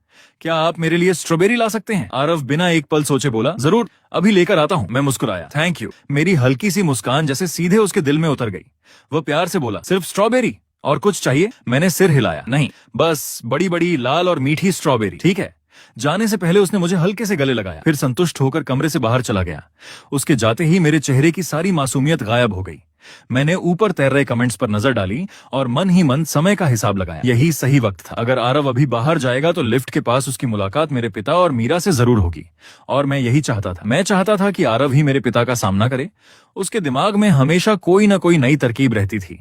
क्या आप मेरे लिए स्ट्रॉबेरी ला सकते हैं? आरव बिना एक पल सोचे बोला, जरूर, अभी लेकर आता हूँ। मैं मुस्कुराया, थैंक यू। मेरी हल्की सी मुस्कान जैसे सीधे उसके दिल में उतर गई। वह प्यार से बोला, सिर्फ स्ट्रॉबेरी? और कुछ चाहिए? मैंने सिर हिलाया, नहीं, बस बड़ी बड़ी लाल और मीठी स्ट्रॉबेरी। ठीक है। जाने से पहले उसने मुझे हल्के से गले लगाया, फिर संतुष्ट होकर कमरे से बाहर चला गया। उसके जाते ही मेरे चेहरे की सारी मासूमियत गायब हो गई। मैंने ऊपर तैर रहे कमेंट्स पर नजर डाली और मन ही मन समय का हिसाब लगाया। यही सही वक्त था। अगर आरव अभी बाहर जाएगा तो लिफ्ट के पास उसकी मुलाकात मेरे पिता और मीरा से जरूर होगी। और मैं यही चाहता था। मैं चाहता था कि आरव ही मेरे पिता का सामना करे। उसके दिमाग में हमेशा कोई ना कोई नई तरकीब रहती थी।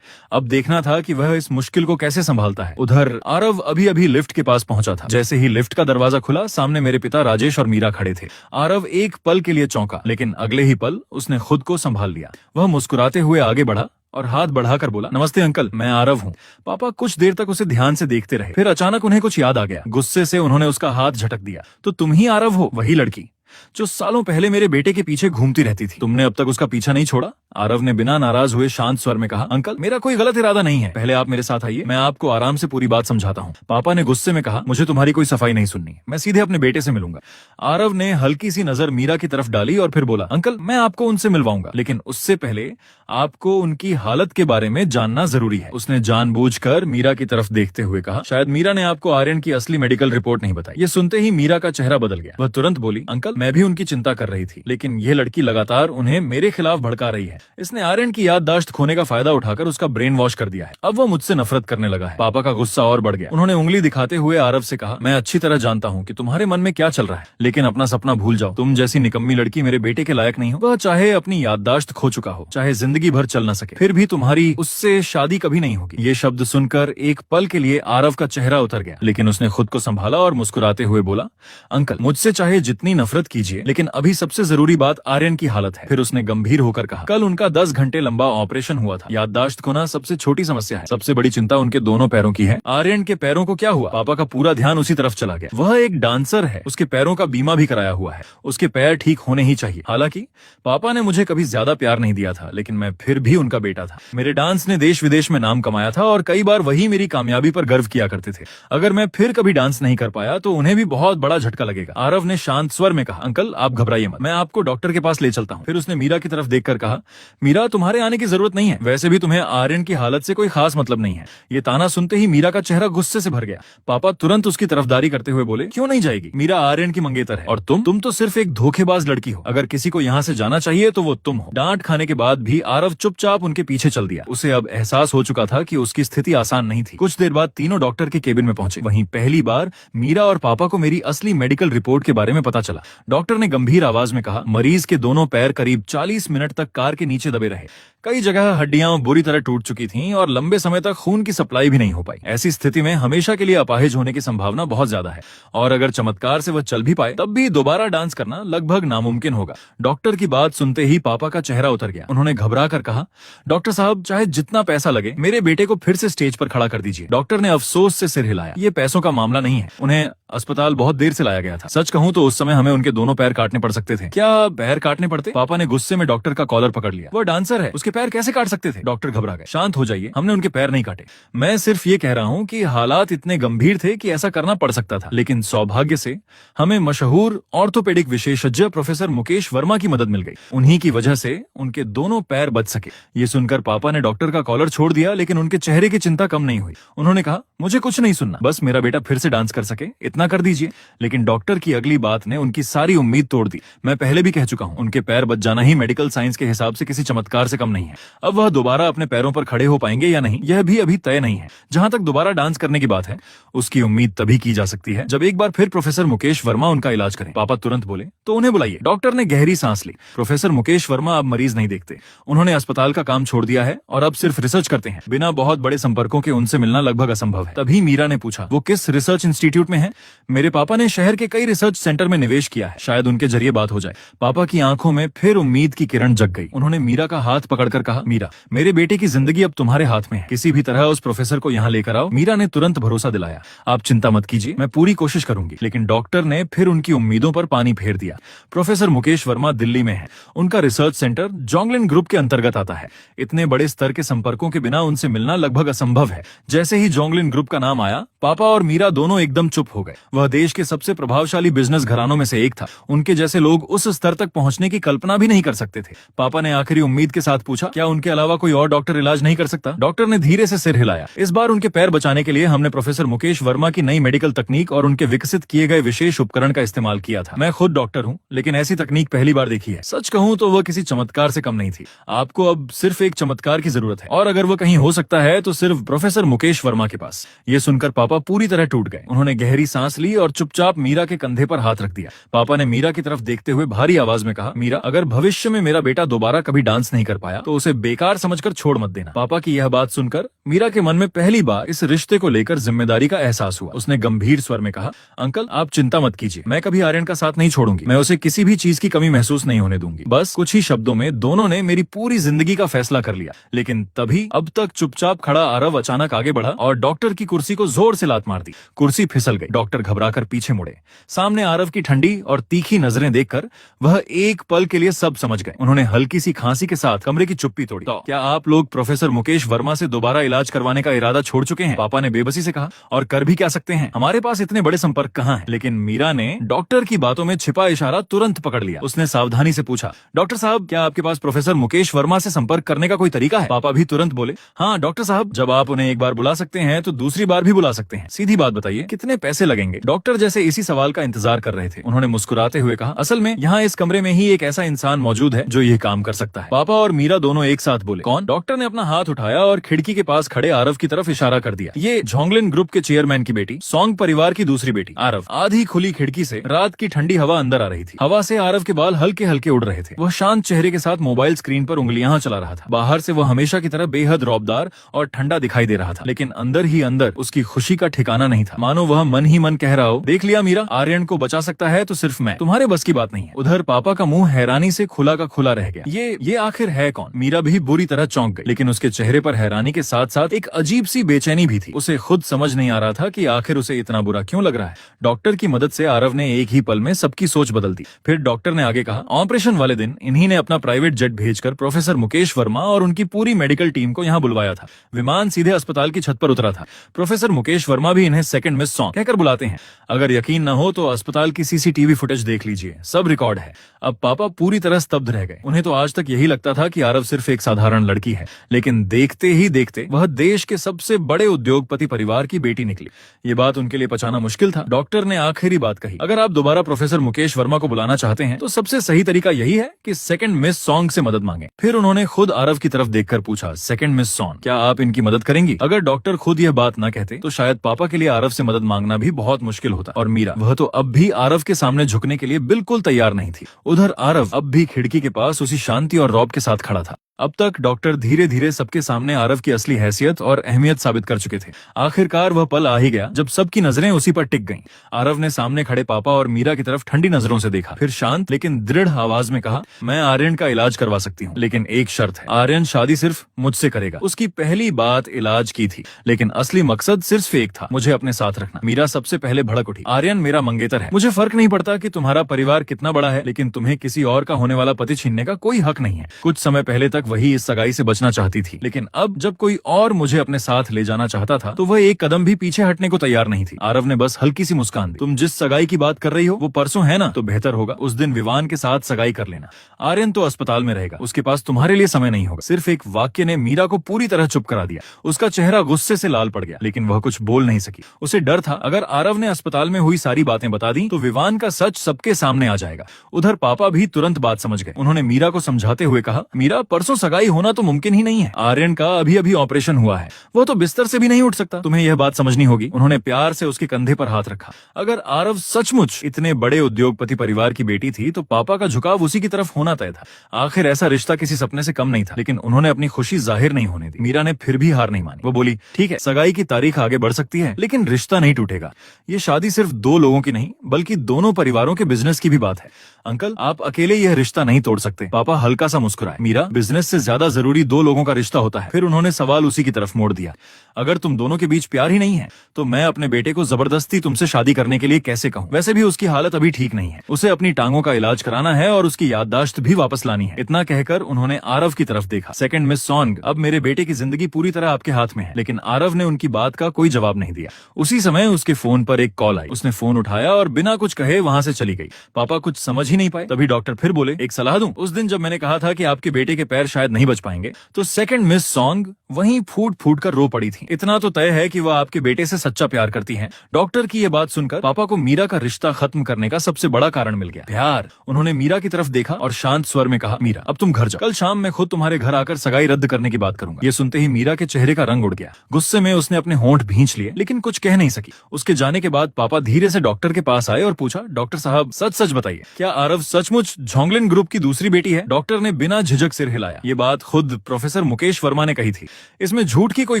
अब देखना था कि वह इस मुश्किल को कैसे संभालता है। उधर आरव अभी अभी लिफ्ट के पास पहुंचा था। जैसे ही लिफ्ट का दरवाजा खुला, सामने मेरे पिता राजेश और मीरा खड़े थे। आरव एक पल के लिए चौंका, लेकिन अगले ही पल उसने खुद को संभाल लिया। वह मुस्कुराते हुए आगे बढ़ा और हाथ बढ़ाकर बोला, नमस्ते अंकल, मैं आरव हूँ। पापा कुछ देर तक उसे ध्यान से देखते रहे, फिर अचानक उन्हें कुछ याद आ गया। गुस्से से उन्होंने उसका हाथ झटक दिया। तो तुम ही आरव हो, वही लड़की जो सालों पहले मेरे बेटे के पीछे घूमती रहती थी? तुमने अब तक उसका पीछा नहीं छोड़ा? आरव ने बिना नाराज हुए शांत स्वर में कहा, अंकल मेरा कोई गलत इरादा नहीं है, पहले आप मेरे साथ आइए, मैं आपको आराम से पूरी बात समझाता हूँ। पापा ने गुस्से में कहा, मुझे तुम्हारी कोई सफाई नहीं सुननी, मैं सीधे अपने बेटे से मिलूंगा। आरव ने हल्की सी नजर मीरा की तरफ डाली और फिर बोला, अंकल मैं आपको उनसे मिलवाऊंगा, लेकिन उससे पहले आपको उनकी हालत के बारे में जानना जरूरी है। उसने जानबूझकर मीरा की तरफ देखते हुए कहा, शायद मीरा ने आपको आर्यन की असली मेडिकल रिपोर्ट नहीं बताई। ये सुनते ही मीरा का चेहरा बदल गया। वह तुरंत बोली, अंकल मैं भी उनकी चिंता कर रही थी, लेकिन यह लड़की लगातार उन्हें मेरे खिलाफ भड़का रही है। इसने आर्यन की याददाश्त खोने का फायदा उठाकर उसका ब्रेन वॉश कर दिया है। अब वो मुझसे नफरत करने लगा है। पापा का गुस्सा और बढ़ गया। उन्होंने उंगली दिखाते हुए आरव से कहा, मैं अच्छी तरह जानता हूँ कि तुम्हारे मन में क्या चल रहा है, लेकिन अपना सपना भूल जाओ। तुम जैसी निकम्मी लड़की मेरे बेटे के लायक नहीं हो। वह चाहे अपनी याददाश्त खो चुका हो, चाहे जिंदगी भर चल न सके, फिर भी तुम्हारी उससे शादी कभी नहीं होगी। ये शब्द सुनकर एक पल के लिए आरव का चेहरा उतर गया, लेकिन उसने खुद को संभाला और मुस्कुराते हुए बोला, अंकल मुझसे चाहे जितनी नफरत कीजिए, लेकिन अभी सबसे जरूरी बात आर्यन की हालत है। फिर उसने गंभीर होकर कहा, कल उनका 10 घंटे लंबा ऑपरेशन हुआ था। याददाश्त खोना सबसे छोटी समस्या है, सबसे बड़ी चिंता उनके दोनों पैरों की है। आर्यन के पैरों को क्या हुआ? पापा का पूरा ध्यान उसी तरफ चला गया। वह एक डांसर है, उसके पैरों का बीमा भी कराया हुआ है, उसके पैर ठीक होने ही चाहिए। हालांकि पापा ने मुझे कभी ज्यादा प्यार नहीं दिया था, लेकिन मैं फिर भी उनका बेटा था। मेरे डांस ने देश विदेश में नाम कमाया था और कई बार वही मेरी कामयाबी पर गर्व किया करते थे। अगर मैं फिर कभी डांस नहीं कर पाया तो उन्हें भी बहुत बड़ा झटका लगेगा। आरव ने शांत स्वर में कहा, अंकल आप घबराइए मत, मैं आपको डॉक्टर के पास ले चलता हूँ। फिर उसने मीरा की तरफ देखकर कहा, मीरा तुम्हारे आने की जरूरत नहीं है, वैसे भी तुम्हें आर्यन की हालत से कोई खास मतलब नहीं है। ये ताना सुनते ही मीरा का चेहरा गुस्से से भर गया। पापा तुरंत उसकी तरफदारी करते हुए बोले, क्यों नहीं जाएगी? मीरा आर्यन की मंगेतर है और तुम तो सिर्फ एक धोखेबाज लड़की हो। अगर किसी को यहाँ से जाना चाहिए तो वो तुम हो। डांट खाने के बाद भी आरव चुपचाप उनके पीछे चल दिया। उसे अब एहसास हो चुका था कि उसकी स्थिति आसान नहीं थी। कुछ देर बाद तीनों डॉक्टर के केबिन में पहुंचे। वहीं पहली बार मीरा और पापा को मेरी असली मेडिकल रिपोर्ट के बारे में पता चला। डॉक्टर ने गंभीर आवाज में कहा, मरीज के दोनों पैर करीब 40 मिनट तक कार के नीचे दबे रहे। कई जगह हड्डियां बुरी तरह टूट चुकी थीं और लंबे समय तक खून की सप्लाई भी नहीं हो पाई। ऐसी स्थिति में हमेशा के लिए अपाहिज होने की संभावना बहुत ज्यादा है और अगर चमत्कार से वह चल भी पाए तब भी दोबारा डांस करना लगभग नामुमकिन होगा। डॉक्टर की बात सुनते ही पापा का चेहरा उतर गया। उन्होंने घबरा कर कहा, डॉक्टर साहब चाहे जितना पैसा लगे मेरे बेटे को फिर से स्टेज पर खड़ा कर दीजिए। डॉक्टर ने अफसोस से सिर हिलाया। ये पैसों का मामला नहीं है, उन्हें अस्पताल बहुत देर से लाया गया था। सच कहूं तो उस समय हमें उनके दोनों पैर काटने पड़ सकते थे। क्या पैर काटने पड़ते? पापा ने गुस्से में डॉक्टर का कॉलर पकड़ लिया। वह डांसर है, उसके पैर कैसे काट सकते थे? डॉक्टर घबरा गए। शांत हो जाइए, हमने उनके पैर नहीं काटे। मैं सिर्फ ये कह रहा हूं कि हालात इतने गंभीर थे कि ऐसा करना पड़ सकता था, लेकिन सौभाग्य से हमें मशहूर ऑर्थोपेडिक विशेषज्ञ प्रोफेसर मुकेश वर्मा की मदद मिल गई। उन्हीं की वजह से उनके दोनों पैर बच सके। ये सुनकर पापा ने डॉक्टर का कॉलर छोड़ दिया, लेकिन उनके चेहरे की चिंता कम नहीं हुई। उन्होंने कहा, मुझे कुछ नहीं सुनना, बस मेरा बेटा फिर से डांस कर सके इतना कर दीजिए। लेकिन डॉक्टर की अगली बात ने उनकी सारी उम्मीद तोड़ दी। मैं पहले भी कह चुका हूं, उनके पैर बच जाना ही मेडिकल साइंस के हिसाब से किसी चमत्कार से कम नहीं है। अब वह दोबारा अपने पैरों पर खड़े हो पाएंगे या नहीं, यह भी अभी तय नहीं है। जहां तक दोबारा डांस करने की बात है, उसकी उम्मीद तभी की जा सकती है जब एक बार फिर प्रोफेसर मुकेश वर्मा उनका इलाज करें। पापा तुरंत बोले, तो उन्हें बुलाइए। डॉक्टर ने गहरी सांस ली। प्रोफेसर मुकेश वर्मा अब मरीज नहीं देखते, उन्होंने अस्पताल का काम छोड़ दिया है और अब सिर्फ रिसर्च करते हैं। बिना बहुत बड़े संपर्कों के उनसे मिलना लगभग असंभव है। तभी मीरा ने पूछा, वो किस रिसर्च इंस्टीट्यूट में है? मेरे पापा ने शहर के कई रिसर्च सेंटर में निवेश किया है, शायद उनके जरिए बात हो जाए। पापा की आंखों में फिर उम्मीद की किरण जग गई। उन्होंने मीरा का हाथ पकड़कर कहा, मीरा मेरे बेटे की जिंदगी अब तुम्हारे हाथ में है, किसी भी तरह उस प्रोफेसर को यहाँ लेकर आओ। मीरा ने तुरंत भरोसा दिलाया, आप चिंता मत कीजिए, मैं पूरी कोशिश करूंगी। लेकिन डॉक्टर ने फिर उनकी उम्मीदों पर पानी फेर दिया। प्रोफेसर मुकेश वर्मा दिल्ली में है, उनका रिसर्च सेंटर जोंगलिन ग्रुप के अंतर्गत आता है। इतने बड़े स्तर के संपर्कों के बिना उनसे मिलना लगभग असंभव है। जैसे ही जोंगलिन ग्रुप का नाम आया, पापा और मीरा दोनों एकदम चुप हो गए। वह देश के सबसे प्रभावशाली बिजनेस घरानों में से एक था। उनके जैसे लोग उस स्तर तक पहुंचने की कल्पना भी नहीं कर सकते थे। पापा ने आखिरी उम्मीद के साथ पूछा, क्या उनके अलावा कोई और डॉक्टर इलाज नहीं कर सकता? डॉक्टर ने धीरे से सिर हिलाया। इस बार उनके पैर बचाने के लिए हमने प्रोफेसर मुकेश वर्मा की नई मेडिकल तकनीक और उनके विकसित किए गए विशेष उपकरण का इस्तेमाल किया था। मैं खुद डॉक्टर हूँ, लेकिन ऐसी तकनीक पहली बार देखी है। सच कहूँ तो वह किसी चमत्कार से कम नहीं थी। आपको अब सिर्फ एक चमत्कार की जरूरत है, और अगर वह कहीं हो सकता है तो सिर्फ प्रोफेसर मुकेश वर्मा के पास। ये सुनकर पापा पूरी तरह टूट गए। उन्होंने गहरी सांस सांस ली और चुपचाप मीरा के कंधे पर हाथ रख दिया। पापा ने मीरा की तरफ देखते हुए भारी आवाज में कहा, मीरा, अगर भविष्य में मेरा बेटा दोबारा कभी डांस नहीं कर पाया तो उसे बेकार समझकर छोड़ मत देना। पापा की यह बात सुनकर मीरा के मन में पहली बार इस रिश्ते को लेकर जिम्मेदारी का एहसास हुआ। उसने गंभीर स्वर में कहा, अंकल आप चिंता मत कीजिए, मैं कभी आर्यन का साथ नहीं छोड़ूंगी। मैं उसे किसी भी चीज की कमी महसूस नहीं होने दूंगी। बस कुछ ही शब्दों में दोनों ने मेरी पूरी जिंदगी का फैसला कर लिया। लेकिन तभी अब तक चुपचाप खड़ा आरव अचानक आगे बढ़ा और डॉक्टर की कुर्सी को जोर से लात मार दी। कुर्सी फिसल गई। डॉक्टर घबराकर पीछे मुड़े। सामने आरव की ठंडी और तीखी नजरें देखकर वह एक पल के लिए सब समझ गए। उन्होंने हल्की सी खांसी के साथ कमरे की चुप्पी तोड़ी। तो क्या आप लोग प्रोफेसर मुकेश वर्मा से दोबारा इलाज करवाने का इरादा छोड़ चुके हैं? पापा ने बेबसी से कहा। और कर भी क्या सकते हैं, हमारे पास इतने बड़े संपर्क कहाँ हैं? लेकिन मीरा ने डॉक्टर की बातों में छिपा इशारा तुरंत पकड़ लिया। उसने सावधानी से पूछा, डॉक्टर साहब क्या आपके पास प्रोफेसर मुकेश वर्मा से संपर्क करने का कोई तरीका है? पापा भी तुरंत बोले, हाँ डॉक्टर साहब, जब आप उन्हें एक बार बुला सकते हैं तो दूसरी बार भी बुला सकते हैं। सीधी बात बताइए, कितने पैसे लगेंगे? डॉक्टर जैसे इसी सवाल का इंतजार कर रहे थे। उन्होंने मुस्कुराते हुए कहा, असल में यहाँ इस कमरे में ही एक ऐसा इंसान मौजूद है जो ये काम कर सकता है। पापा और मीरा दोनों एक साथ बोले, कौन? डॉक्टर ने अपना हाथ उठाया और खिड़की के पास खड़े आरव की तरफ इशारा कर दिया। ये झोंगलिन ग्रुप के चेयरमैन की बेटी, सॉन्ग परिवार की दूसरी बेटी आरव। आधी खुली खिड़की से रात की ठंडी हवा अंदर आ रही थी। हवा से आरव के बाल हल्के हल्के उड़ रहे थे। वह शांत चेहरे के साथ मोबाइल स्क्रीन पर उंगलियां चला रहा था। बाहर से वह हमेशा की तरह बेहद रौबदार और ठंडा दिखाई दे रहा था, लेकिन अंदर ही अंदर उसकी खुशी का ठिकाना नहीं था। मानो वह मन ही मन कह रहा हो, देख लिया मीरा, आर्यन को बचा सकता है तो सिर्फ मैं, तुम्हारे बस की बात नहीं है। उधर पापा का मुंह हैरानी से खुला का खुला रह गया। ये आखिर है कौन? मीरा भी बुरी तरह चौंक गई, लेकिन उसके चेहरे पर हैरानी के साथ साथ एक अजीब सी बेचैनी भी थी। उसे खुद समझ नहीं आ रहा था कि आखिर उसे इतना बुरा क्यों लग रहा है। डॉक्टर की मदद से आरव ने एक ही पल में सबकी सोच बदल दी। फिर डॉक्टर ने आगे कहा, ऑपरेशन वाले दिन इन्हीं ने अपना प्राइवेट जेट भेजकर प्रोफेसर मुकेश वर्मा और उनकी पूरी मेडिकल टीम को यहाँ बुलवाया था। विमान सीधे अस्पताल की छत पर उतरा था। प्रोफेसर मुकेश वर्मा भी इन्हें सेकंड मिस सॉन्ग कहकर बुलाते हैं। अगर यकीन न हो तो अस्पताल की सीसीटीवी फुटेज देख लीजिए, सब रिकॉर्ड है। अब पापा पूरी तरह स्तब्ध रह गए। उन्हें तो आज तक यही लगता था कि आरव सिर्फ एक साधारण लड़की है, लेकिन देखते ही देखते वह देश के सबसे बड़े उद्योगपति परिवार की बेटी निकली। ये बात उनके लिए पचाना मुश्किल था। डॉक्टर ने आखिरी बात कही, अगर आप दोबारा प्रोफेसर मुकेश वर्मा को बुलाना चाहते हैं तो सबसे सही तरीका यही है कि सेकंड मिस सॉन्ग से मदद मांगे। फिर उन्होंने खुद आरव की तरफ देखकर पूछा, सेकंड मिस सॉन्ग, क्या आप इनकी मदद करेंगी? अगर डॉक्टर खुद यह बात न कहते तो शायद पापा के लिए आरव से मदद मांगना भी बहुत मुश्किल होता। और मीरा, वह तो अब भी आरव के सामने झुकने के लिए बिल्कुल तैयार नहीं थी। उधर आरव अब भी खिड़की के पास उसी शांति और रौब के साथ खड़ा था। अब तक डॉक्टर धीरे धीरे सबके सामने आरव की असली हैसियत और अहमियत साबित कर चुके थे। आखिरकार वह पल आ ही गया जब सबकी नजरें उसी पर टिक गईं। आरव ने सामने खड़े पापा और मीरा की तरफ ठंडी नजरों से देखा, फिर शांत लेकिन दृढ़ आवाज में कहा, मैं आर्यन का इलाज करवा सकती हूँ, लेकिन एक शर्त है। आर्यन शादी सिर्फ मुझसे करेगा। उसकी पहली बात इलाज की थी, लेकिन असली मकसद सिर्फ एक था, मुझे अपने साथ रखना। मीरा सबसे पहले भड़क उठी, आर्यन मेरा मंगेतर है। मुझे फर्क नहीं पड़ता कि तुम्हारा परिवार कितना बड़ा है, लेकिन तुम्हें किसी और का होने वाला पति छीनने का कोई हक नहीं है। कुछ समय पहले तक वही इस सगाई से बचना चाहती थी, लेकिन अब जब कोई और मुझे अपने साथ ले जाना चाहता था तो वह एक कदम भी पीछे हटने को तैयार नहीं थी। आरव ने बस हल्की सी मुस्कान दी, तुम जिस सगाई की बात कर रही हो वो परसों है ना? तो बेहतर होगा उस दिन विवान के साथ सगाई कर लेना। आर्यन तो अस्पताल में रहेगा, उसके पास तुम्हारे लिए समय नहीं होगा। सिर्फ एक वाक्य ने मीरा को पूरी तरह चुप करा दिया। उसका चेहरा गुस्से से लाल पड़ गया, लेकिन वह कुछ बोल नहीं सकी। उसे डर था, अगर आरव ने अस्पताल में हुई सारी बातें बता दी तो विवान का सच सबके सामने आ जाएगा। उधर पापा भी तुरंत बात समझ गए। उन्होंने मीरा को समझाते हुए कहा, मीरा परसों सगाई होना तो मुमकिन ही नहीं है। आर्यन का अभी अभी ऑपरेशन हुआ है, वो तो बिस्तर से भी नहीं उठ सकता। तुम्हें यह बात समझनी होगी। उन्होंने प्यार से उसके कंधे पर हाथ रखा। अगर आरव सचमुच इतने बड़े उद्योगपति परिवार की बेटी थी तो पापा का झुकाव उसी की तरफ होना तय था। आखिर ऐसा रिश्ता किसी सपने से कम नहीं था, लेकिन उन्होंने अपनी खुशी जाहिर नहीं होने दी। मीरा ने फिर भी हार नहीं मानी। वो बोली, ठीक है, सगाई की तारीख आगे बढ़ सकती है, लेकिन रिश्ता नहीं टूटेगा। ये शादी सिर्फ दो लोगों की नहीं बल्कि दोनों परिवारों के बिजनेस की भी बात है। अंकल, आप अकेले यह रिश्ता नहीं तोड़ सकते। पापा हल्का सा मुस्कुराए। मीरा, बिजनेस से ज्यादा जरूरी दो लोगों का रिश्ता होता है। फिर उन्होंने सवाल उसी की तरफ मोड़ दिया, अगर तुम दोनों के बीच प्यार ही नहीं है तो मैं अपने बेटे को जबरदस्ती तुमसे शादी करने के लिए कैसे कहूँ? वैसे भी उसकी हालत अभी ठीक नहीं है, उसे अपनी टांगों का इलाज कराना है और उसकी याददाश्त भी वापस लानी है। इतना कहकर उन्होंने आरव की तरफ देखा। सेकंड मिस सॉन्ग, अब मेरे बेटे की जिंदगी पूरी तरह आपके हाथ में है। लेकिन आरव ने उनकी बात का कोई जवाब नहीं दिया। उसी समय उसके फोन पर एक कॉल आई। उसने फोन उठाया और बिना कुछ कहे वहां से चली गई। पापा कुछ समझ ही ही नहीं पाए। तभी डॉक्टर फिर बोले, एक सलाह दूं? उस दिन जब मैंने कहा था कि आपके बेटे के पैर शायद नहीं बच पाएंगे, तो सेकंड मिस सॉन्ग वहीं फूट फूट कर रो पड़ी थी। इतना तो तय है कि वह आपके बेटे से सच्चा प्यार करती हैं। डॉक्टर की यह बात सुनकर पापा को मीरा का रिश्ता खत्म करने का सबसे बड़ा कारण मिल गया, प्यार। उन्होंने मीरा की तरफ देखा और शांत स्वर में कहा, मीरा अब तुम घर जाओ, कल शाम मैं खुद तुम्हारे घर आकर सगाई रद्द करने की बात करूंगा। ये सुनते ही मीरा के चेहरे का रंग उड़ गया। गुस्से में उसने अपने होंठ भींच लिए, लेकिन कुछ कह नहीं सकी। उसके जाने के बाद पापा धीरे से डॉक्टर के पास आए और पूछा, डॉक्टर साहब सच सच बताइए, क्या आरव सचमुच झोंगलिन ग्रुप की दूसरी बेटी है? डॉक्टर ने बिना झिझक सिर हिलाया। ये बात खुद प्रोफेसर मुकेश वर्मा ने कही थी, इसमें झूठ की कोई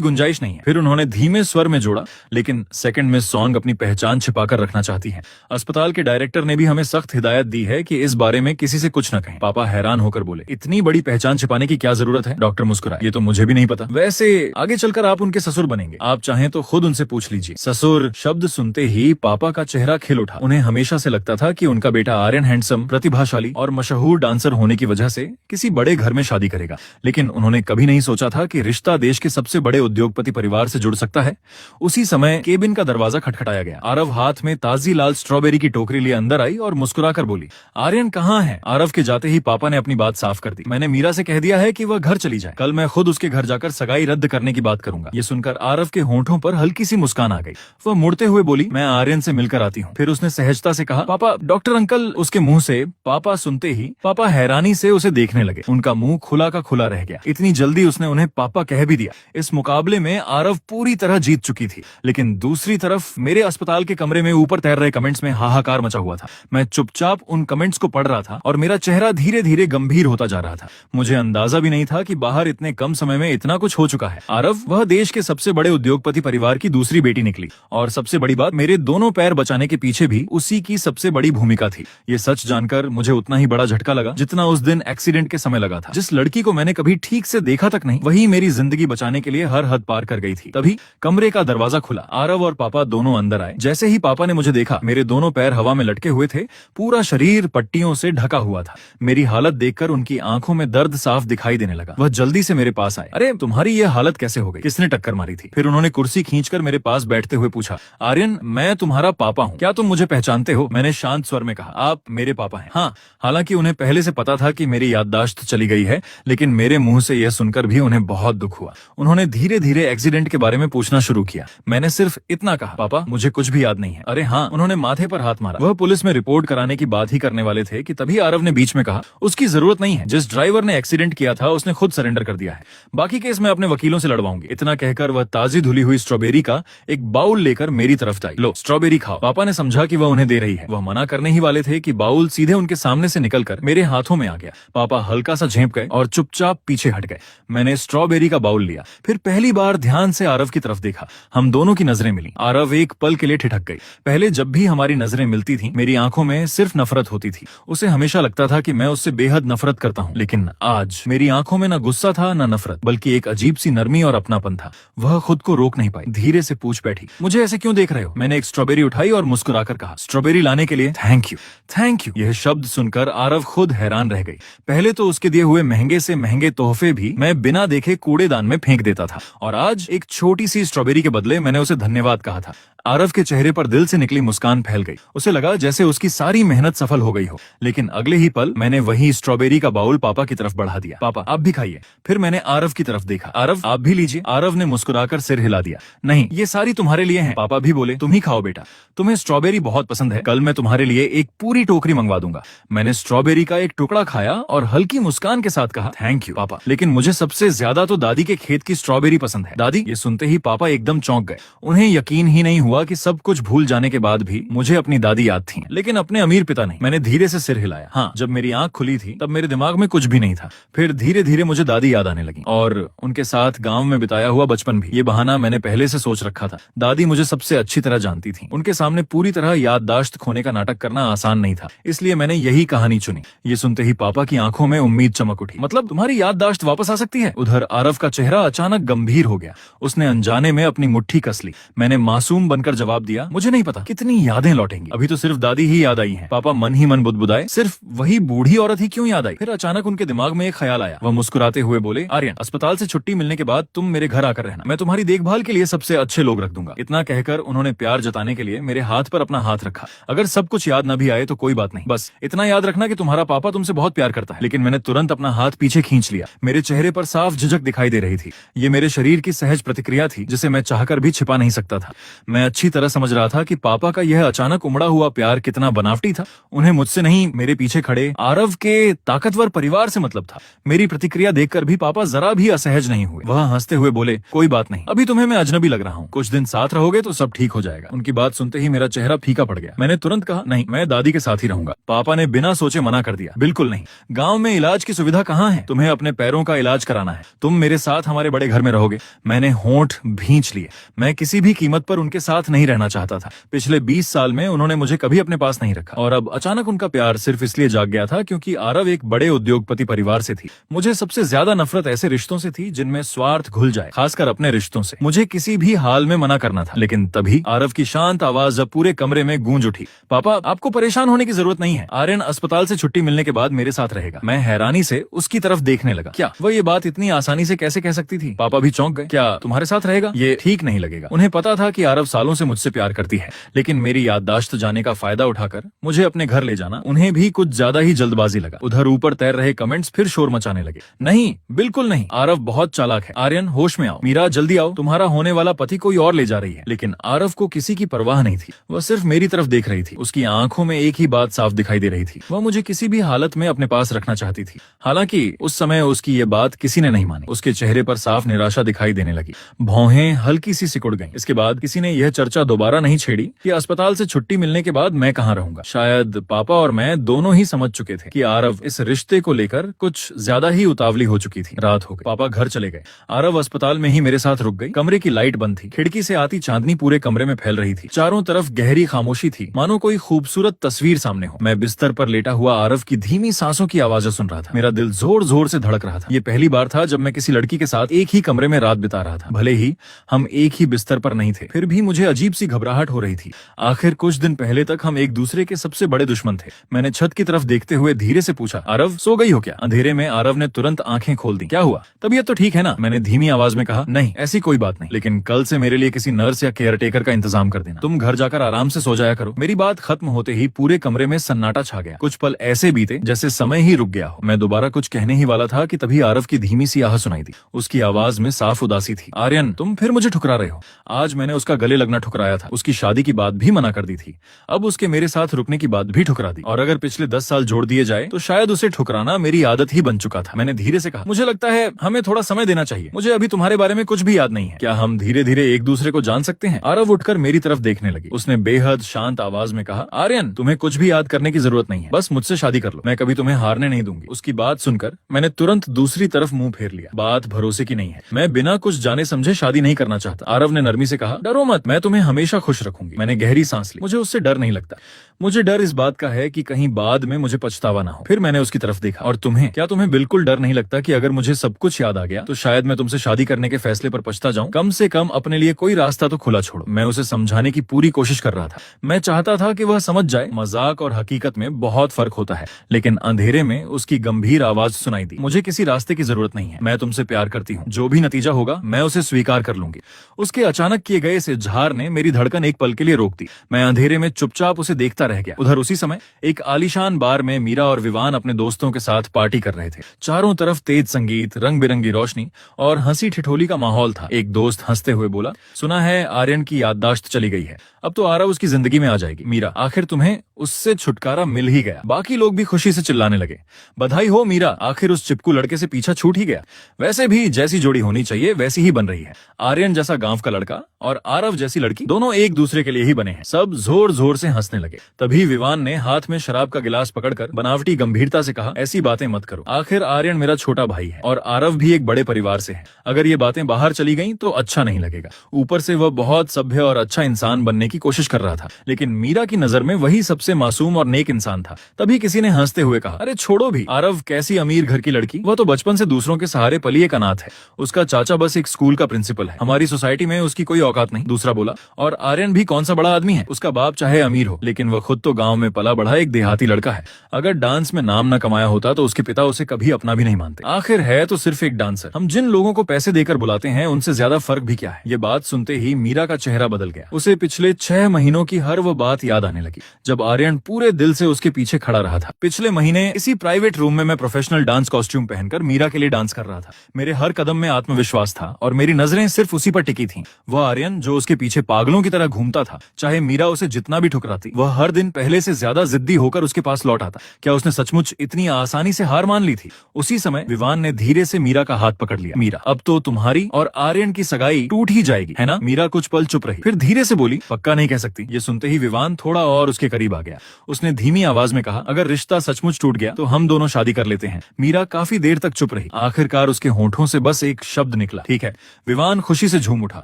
गुंजाइश नहीं है। फिर उन्होंने धीमे स्वर में जोड़ा, लेकिन सेकंड मिस सॉन्ग अपनी पहचान छिपाकर रखना चाहती हैं। अस्पताल के डायरेक्टर ने भी हमें सख्त हिदायत दी है कि इस बारे में किसी से कुछ न कहें। पापा हैरान होकर बोले, इतनी बड़ी पहचान छिपाने की क्या जरूरत है? डॉक्टर मुस्कुराए, ये तो मुझे भी नहीं पता। वैसे आगे चलकर आप उनके ससुर बनेंगे, आप चाहें तो खुद उनसे पूछ लीजिए। ससुर शब्द सुनते ही पापा का चेहरा खिल उठा। उन्हें हमेशा से लगता था कि उनका बेटा आर्यन हैंडसम, प्रतिभाशाली और मशहूर डांसर होने की वजह से किसी बड़े घर में शादी करेगा, लेकिन उन्होंने कभी नहीं सोचा था कि रिश्ता देश के सबसे बड़े उद्योगपति परिवार से जुड़ सकता है। उसी समय केबिन का दरवाजा खटखटाया गया। आरव हाथ में ताजी लाल स्ट्रॉबेरी की टोकरी लिए अंदर आई और मुस्कुराकर बोली, आर्यन कहाँ है? आरव के जाते ही पापा ने अपनी बात साफ कर दी, मैंने मीरा से कह दिया है कि वह घर चली जाए, कल मैं खुद उसके घर जाकर सगाई रद्द करने की बात करूंगा। ये सुनकर आरव के होंठों पर हल्की सी मुस्कान आ गई। वह मुड़ते हुए बोली, मैं आर्यन से मिलकर आती हूँ। फिर उसने सहजता से कहा, पापा डॉक्टर अंकल। उसके मुंह से पापा सुनते ही पापा हैरानी से उसे देखने लगे। उनका मुंह खुला का खुला रह गया। इतनी जल्दी उसने उन्हें पापा कह भी दिया। इस मुकाबले में आरव पूरी तरह जीत चुकी थी, लेकिन दूसरी तरफ मेरे अस्पताल के कमरे में ऊपर तैर रहे कमेंट्स में हाहाकार मचा हुआ था। मैं चुपचाप उन कमेंट्स को पढ़ रहा था और मेरा चेहरा धीरे धीरे गंभीर होता जा रहा था। मुझे अंदाजा भी नहीं था कि बाहर इतने कम समय में इतना कुछ हो चुका है। आरव वह देश के सबसे बड़े उद्योगपति परिवार की दूसरी बेटी निकली, और सबसे बड़ी बात, मेरे दोनों पैर बचाने के पीछे भी उसी की सबसे बड़ी भूमिका थी। ये सच जानकर मुझे उतना ही बड़ा झटका लगा जितना उस दिन एक्सीडेंट के समय लगा था। जिस लड़की को मैंने कभी ठीक से देखा तक नहीं, वही मेरी जिंदगी बचाने के लिए हर हद पार कर गई थी। तभी कमरे का दरवाजा खुला। आरव और पापा दोनों अंदर आए। जैसे ही पापा ने मुझे देखा, मेरे दोनों पैर हवा में लटके हुए थे, पूरा शरीर पट्टियों से ढका हुआ था। मेरी हालत देखकर उनकी आंखों में दर्द साफ दिखाई देने लगा। वह जल्दी से मेरे पास आए। अरे तुम्हारी ये हालत कैसे हो गई? किसने टक्कर मारी थी? फिर उन्होंने कुर्सी खींचकर मेरे पास बैठते हुए पूछा, आर्यन मैं तुम्हारा पापा हूँ, क्या तुम मुझे पहचानते हो? मैंने शांत स्वर में कहा, आप मेरे पापा हैं। हाँ। हालांकि उन्हें पहले से पता था कि मेरी याददाश्त चली गई है, लेकिन मेरे मुंह से यह सुनकर भी उन्हें बहुत दुख हुआ। उन्होंने धीरे धीरे एक्सीडेंट के बारे में पूछना शुरू किया। मैंने सिर्फ इतना कहा, पापा मुझे कुछ भी याद नहीं है। अरे हाँ। उन्होंने माथे पर हाथ मारा। वह पुलिस में रिपोर्ट कराने की बात ही करने वाले थे कि तभी आरव ने बीच में कहा, उसकी जरूरत नहीं है, जिस ड्राइवर ने एक्सीडेंट किया था उसने खुद सरेंडर कर दिया है, बाकी केस मैं अपने वकीलों से लड़वाऊंगी। इतना कहकर वह ताजी धुली हुई स्ट्रॉबेरी का एक बाउल लेकर मेरी तरफ आई। लो स्ट्रॉबेरी खाओ। पापा ने समझा कि वह उन्हें दे रही है। वह मना करने ही वाले थे कि बाउल सीधे उनके सामने से निकलकर मेरे हाथों में आ गया। पापा हल्का सा झेंप गए और चुपचाप पीछे हट गए। मैंने स्ट्रॉबेरी का बाउल लिया, फिर पहली बार ध्यान से आरव की तरफ देखा। हम दोनों की नजरें मिली। आरव एक पल के लिए ठिठक गई। पहले जब भी हमारी नजरें मिलती थीं, मेरी आंखों में सिर्फ नफरत होती थी। उसे हमेशा लगता था कि मैं उससे बेहद नफरत करता हूँ, लेकिन आज मेरी आंखों में न गुस्सा था न नफरत, बल्कि एक अजीब सी नरमी और अपनापन था। वह खुद को रोक नहीं पाई। धीरे से पूछ बैठी, मुझे ऐसे क्यों देख रहे हो? मैंने एक स्ट्रॉबेरी उठाई और मुस्कुराकर कहा, स्ट्रॉबेरी लाने के लिए थैंक यू। Thank you. यह शब्द सुनकर आरव खुद हैरान रह गई। पहले तो उसके दिए हुए महंगे से महंगे तोहफे भी मैं बिना देखे कूड़ेदान में फेंक देता था, और आज एक छोटी सी स्ट्रॉबेरी के बदले मैंने उसे धन्यवाद कहा था। आरव के चेहरे पर दिल से निकली मुस्कान फैल गई। उसे लगा जैसे उसकी सारी मेहनत सफल हो गई हो। लेकिन अगले ही पल मैंने वही स्ट्रॉबेरी का बाउल पापा की तरफ बढ़ा दिया। पापा आप भी खाइए। फिर मैंने आरव की तरफ देखा। आरव आप भी लीजिए। आरव ने मुस्कुराकर सिर हिला दिया। नहीं, ये सारी तुम्हारे लिए हैं। पापा भी बोले, तुम ही खाओ बेटा, तुम्हें स्ट्रॉबेरी बहुत पसंद है, कल मैं तुम्हारे लिए एक पूरी टोकरी मंगवा दूंगा। मैंने स्ट्रॉबेरी का एक टुकड़ा खाया और हल्की मुस्कान के साथ कहा, थैंक यू पापा, लेकिन मुझे सबसे ज्यादा तो दादी के खेत की स्ट्रॉबेरी पसंद है। दादी? ये सुनते ही पापा एकदम चौंक गए। उन्हें यकीन ही नहीं हुआ कि सब कुछ भूल जाने के बाद भी मुझे अपनी दादी याद थी, लेकिन अपने अमीर पिता नहीं। मैंने धीरे से सिर हिलाया। हाँ, जब मेरी आंख खुली थी तब मेरे दिमाग में कुछ भी नहीं था। फिर धीरे धीरे मुझे दादी याद आने लगी, और उनके साथ गांव में बिताया हुआ बचपन भी। ये बहाना मैंने पहले से सोच रखा था। दादी मुझे सबसे अच्छी तरह जानती थी। उनके सामने पूरी तरह याददाश्त खोने का नाटक करना आसान नहीं था, इसलिए मैंने यही कहानी चुनी। ये सुनते ही पापा की आंखों में उम्मीद चमक उठी। मतलब तुम्हारी याददाश्त वापस आ सकती है? उधर आरव का चेहरा अचानक गंभीर हो गया। उसने अनजाने में अपनी मुट्ठी कस ली। मैंने मासूम बनकर मानकर जवाब दिया, मुझे नहीं पता कितनी यादें लौटेंगी, अभी तो सिर्फ दादी ही याद आई हैं। पापा मन ही मन बुदबुदाए, सिर्फ वही बूढ़ी औरत ही क्यों याद आई? फिर अचानक उनके दिमाग में एक ख्याल आया। वह मुस्कुराते हुए बोले, आर्यन, अस्पताल से छुट्टी मिलने के बाद तुम मेरे घर आकर रहना, मैं तुम्हारी देखभाल के लिए सबसे अच्छे लोग रख दूंगा। इतना कहकर उन्होंने प्यार जताने के लिए मेरे हाथ पर अपना हाथ रखा। अगर सब कुछ याद न भी आए तो कोई बात नहीं, बस इतना याद रखना कि तुम्हारा पापा तुमसे बहुत प्यार करता है। लेकिन मैंने तुरंत अपना हाथ पीछे खींच लिया। मेरे चेहरे पर साफ झिझक दिखाई दे रही थी। ये मेरे शरीर की सहज प्रतिक्रिया थी जिसे मैं चाहकर भी छिपा नहीं सकता था। मैं अच्छी तरह समझ रहा था कि पापा का यह अचानक उमड़ा हुआ प्यार कितना बनावटी था। उन्हें मुझसे नहीं, मेरे पीछे खड़े आरव के ताकतवर परिवार से मतलब था। मेरी प्रतिक्रिया देखकर भी पापा जरा भी असहज नहीं हुए। वह हंसते हुए बोले, कोई बात नहीं, अभी तुम्हें मैं अजनबी लग रहा हूँ, कुछ दिन साथ रहोगे तो सब ठीक हो जाएगा। उनकी बात सुनते ही मेरा चेहरा फीका पड़ गया। मैंने तुरंत कहा, नहीं, मैं दादी के साथ ही रहूंगा। पापा ने बिना सोचे मना कर दिया, बिल्कुल नहीं, गाँव में इलाज की सुविधा कहाँ है? तुम्हें अपने पैरों का इलाज कराना है, तुम मेरे साथ हमारे बड़े घर में रहोगे। मैंने होंठ भींच लिए। मैं किसी भी कीमत पर उनके साथ नहीं रहना चाहता था। पिछले 20 साल में उन्होंने मुझे कभी अपने पास नहीं रखा और अब अचानक उनका प्यार सिर्फ इसलिए जाग गया था क्योंकि आरव एक बड़े उद्योगपति परिवार से थी। मुझे सबसे ज्यादा नफरत ऐसे रिश्तों से थी जिनमें स्वार्थ घुल जाए, खासकर अपने रिश्तों से। मुझे किसी भी हाल में मना करना था। लेकिन तभी आरव की शांत आवाज जब पूरे कमरे में गूंज उठी, पापा, आपको परेशान होने की जरूरत नहीं है, आर्यन अस्पताल से छुट्टी मिलने के बाद मेरे साथ रहेगा। मैं हैरानी से उसकी तरफ देखने लगा। क्या वह ये बात इतनी आसानी से कैसे कह सकती थी? पापा भी चौंक गए। क्या तुम्हारे साथ रहेगा? ये ठीक नहीं लगेगा। उन्हें पता था कि आरव सालों से मुझसे प्यार करती है, लेकिन मेरी याददाश्त जाने का फायदा उठाकर मुझे अपने घर ले जाना उन्हें भी कुछ ज्यादा ही जल्दबाजी लगा। उधर ऊपर तैर रहे कमेंट्स फिर शोर मचाने लगे। नहीं, बिल्कुल नहीं, आरव बहुत चालाक है। आर्यन, होश में आओ। मीरा, जल्दी आओ, तुम्हारा होने वाला पति कोई और ले जा रही है। लेकिन आरव को किसी की परवाह नहीं थी। वह सिर्फ मेरी तरफ देख रही थी। उसकी आंखों में एक ही बात साफ दिखाई दे रही थी, वह मुझे किसी भी हालत में अपने पास रखना चाहती थी। हालांकि उस समय उसकी ये बात किसी ने नहीं मानी। उसके चेहरे पर साफ निराशा दिखाई देने लगी, भौहें हल्की सी सिकुड़ गईं। इसके बाद किसी ने यह चर्चा दोबारा नहीं छेड़ी कि अस्पताल से छुट्टी मिलने के बाद मैं कहाँ रहूंगा। शायद पापा और मैं दोनों ही समझ चुके थे कि आरव इस रिश्ते को लेकर कुछ ज्यादा ही उतावली हो चुकी थी। रात हो गई, पापा घर चले गए। आरव अस्पताल में ही मेरे साथ रुक गई। कमरे की लाइट बंद थी। खिड़की से आती चांदनी पूरे कमरे में फैल रही थी। चारों तरफ गहरी खामोशी थी, मानो कोई खूबसूरत तस्वीर सामने हो। मैं बिस्तर पर लेटा हुआ आरव की धीमी सांसों की आवाजें सुन रहा था। मेरा दिल जोर जोर से धड़क रहा था। ये पहली बार था जब मैं किसी लड़की के साथ एक ही कमरे में रात बिता रहा था। भले ही हम एक ही बिस्तर पर नहीं थे, फिर भी मुझे अजीब सी घबराहट हो रही थी। आखिर कुछ दिन पहले तक हम एक दूसरे के सबसे बड़े दुश्मन थे। मैंने छत की तरफ देखते हुए धीरे से पूछा, आरव, सो गई हो क्या? अंधेरे में आरव ने तुरंत आंखें खोल दी। क्या हुआ? तबीयत तो ठीक है ना? मैंने धीमी आवाज में कहा। नहीं, ऐसी कोई बात नहीं, लेकिन कल से मेरे लिए किसी नर्स या केयरटेकर का इंतजाम कर देना। तुम घर जाकर आराम से सो जाया करो। मेरी बात खत्म होते ही पूरे कमरे में सन्नाटा छा गया। कुछ पल ऐसे बीते जैसे समय ही रुक गया हो। मैं दोबारा कुछ कहने ही वाला था कि तभी आरव की धीमी सी आह सुनाई दी। उसकी आवाज में साफ उदासी थी। आर्यन, तुम फिर मुझे ठुकरा रहे हो। आज मैंने उसका गले लगना ठुकराया था, उसकी शादी की बात भी मना कर दी थी, अब उसके मेरे साथ रुकने की बात भी ठुकरा दी। और अगर पिछले 10 साल जोड़ दिए जाए तो शायद उसे ठुकराना मेरी आदत ही बन चुका था। मैंने धीरे से कहा, मुझे लगता है हमें थोड़ा समय देना चाहिए। मुझे अभी तुम्हारे बारे में कुछ भी याद नहीं है। क्या हम धीरे धीरे एक दूसरे को जान सकते हैं? आरव उठकर मेरी तरफ देखने लगी। उसने बेहद शांत आवाज में कहा, आर्यन, तुम्हें कुछ भी याद करने की जरूरत नहीं है, बस मुझसे शादी कर लो। मैं कभी तुम्हें हारने नहीं दूंगी। उसकी बात सुनकर मैंने तुरंत दूसरी तरफ मुंह फेर लिया। बात भरोसे की नहीं है। मैं बिना कुछ जाने समझे शादी नहीं करना चाहता। आरव ने नरमी से कहा, डरो मत, मैं तुम्हें हमेशा खुश रखूंगी। मैंने गहरी सांस ली। मुझे उससे डर नहीं लगता। मुझे डर इस बात का है कि कहीं बाद में मुझे पछतावा ना हो। फिर मैंने उसकी तरफ देखा। और तुम्हें, क्या तुम्हें बिल्कुल डर नहीं लगता कि अगर मुझे सब कुछ याद आ गया तो शायद मैं तुमसे शादी करने के फैसले पर पछता जाऊं? कम से कम अपने लिए कोई रास्ता तो खुला छोड़ो। मैं उसे समझाने की पूरी कोशिश कर रहा था। मैं चाहता था कि वह समझ जाए मजाक और हकीकत में बहुत फर्क होता है। लेकिन अंधेरे में उसकी गंभीर आवाज सुनाई दी, मुझे किसी रास्ते की जरूरत नहीं है। मैं तुमसे प्यार करती हूँ। जो भी नतीजा होगा मैं उसे स्वीकार कर लूंगी। उसके अचानक किए गए इस इजहार ने मेरी धड़कन एक पल के लिए रोक दी। मैं अंधेरे में चुपचाप उसे देखता रह गया। उधर उसी समय एक आलीशान बार में मीरा और विवान अपने दोस्तों के साथ पार्टी कर रहे थे। चारों तरफ तेज संगीत, रंग बिरंगी रोशनी और हंसी ठिठोली का माहौल था। एक दोस्त हंसते हुए बोला, सुना है आर्यन की याददाश्त चली गई है, अब तो आरव उसकी जिंदगी में आ जाएगी। मीरा, आखिर तुम्हें उससे छुटकारा मिल ही गया। बाकी लोग भी खुशी से चिल्लाने लगे, बधाई हो मीरा, आखिर उस चिपकू लड़के से पीछा छूट ही गया। वैसे भी जैसी जोड़ी होनी चाहिए वैसी ही बन रही है। आर्यन जैसा गांव का लड़का और आरव जैसी लड़की, दोनों एक दूसरे के लिए ही बने हैं। सब जोर जोर से हंसने लगे। तभी विवान ने हाथ में शराब का गिलास पकड़कर बनावटी गंभीरता से कहा, ऐसी बातें मत करो। आखिर आर्यन मेरा छोटा भाई है और आरव भी एक बड़े परिवार से है। अगर ये बातें बाहर चली गईं तो अच्छा नहीं लगेगा। ऊपर से वह बहुत सभ्य और अच्छा इंसान बनने की कोशिश कर रहा था, लेकिन मीरा की नजर में वही सबसे मासूम और नेक इंसान था। तभी किसी ने हंसते हुए कहा, अरे छोड़ो भी, आरव कैसी अमीर घर की लड़की, वह तो बचपन से दूसरों के सहारे पली एक अनाथ है। उसका चाचा बस एक स्कूल का प्रिंसिपल है, हमारी सोसाइटी में उसकी कोई औकात नहीं। दूसरा बोला, बोला, और आर्यन भी कौन सा बड़ा आदमी है, उसका बाप चाहे अमीर हो लेकिन वह खुद तो गांव में पला बढ़ा एक देहाती लड़का है। अगर डांस में नाम न कमाया होता तो उसके पिता उसे कभी अपना भी नहीं मानते। आखिर है तो सिर्फ एक डांसर। हम जिन लोगों को पैसे देकर बुलाते हैं उनसे ज्यादा फर्क भी क्या है। ये बात सुनते ही मीरा का चेहरा बदल गया। उसे पिछले 6 महीनों की हर वो बात याद आने लगी जब आर्यन पूरे दिल से उसके पीछे खड़ा रहा था। पिछले महीने इसी प्राइवेट रूम में मैं प्रोफेशनल डांस कॉस्ट्यूम पहनकर मीरा के लिए डांस कर रहा था। मेरे हर कदम में आत्मविश्वास था और मेरी नजरें सिर्फ उसी पर टिकी थीं। वह आर्यन जो उसके पीछे पागलों की तरह घूमता था, चाहे मीरा उसे जितना भी ठुकराती, वह हर दिन पहले से ज्यादा जिद्दी होकर उसके पास लौट आता। क्या उसने सचमुच इतनी आसानी से हार मान ली थी? उसी समय विवान ने धीरे से मीरा का हाथ पकड़ लिया। मीरा, अब तो तुम्हारी और आर्यन की सगाई टूट ही जाएगी, है ना? मीरा कुछ पल चुप रही, फिर धीरे से बोली, पक्का नहीं कह सकती। ये सुनते ही विवान थोड़ा और उसके करीब आ गया। उसने धीमी आवाज में कहा, अगर रिश्ता सचमुच टूट गया तो हम दोनों शादी कर लेते हैं। मीरा काफी देर तक चुप रही। आखिरकार उसके होंठों से बस एक शब्द निकला, ठीक है। विवान खुशी से झूम उठा।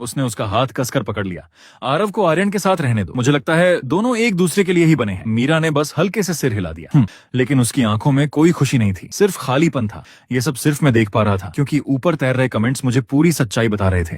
उसने उसका हाथ कसकर पकड़ लिया। आरव को आर्यन के साथ रहने दो, मुझे लगता है दोनों एक दूसरे के लिए ही बने हैं। मीरा ने बस हल्के से सिर हिला दिया। लेकिन उसकी आंखों में कोई खुशी नहीं थी, सिर्फ खालीपन था। ये सब सिर्फ मैं देख पा रहा था क्योंकि ऊपर तैर रहे कमेंट्स मुझे पूरी सच्चाई बता रहे थे।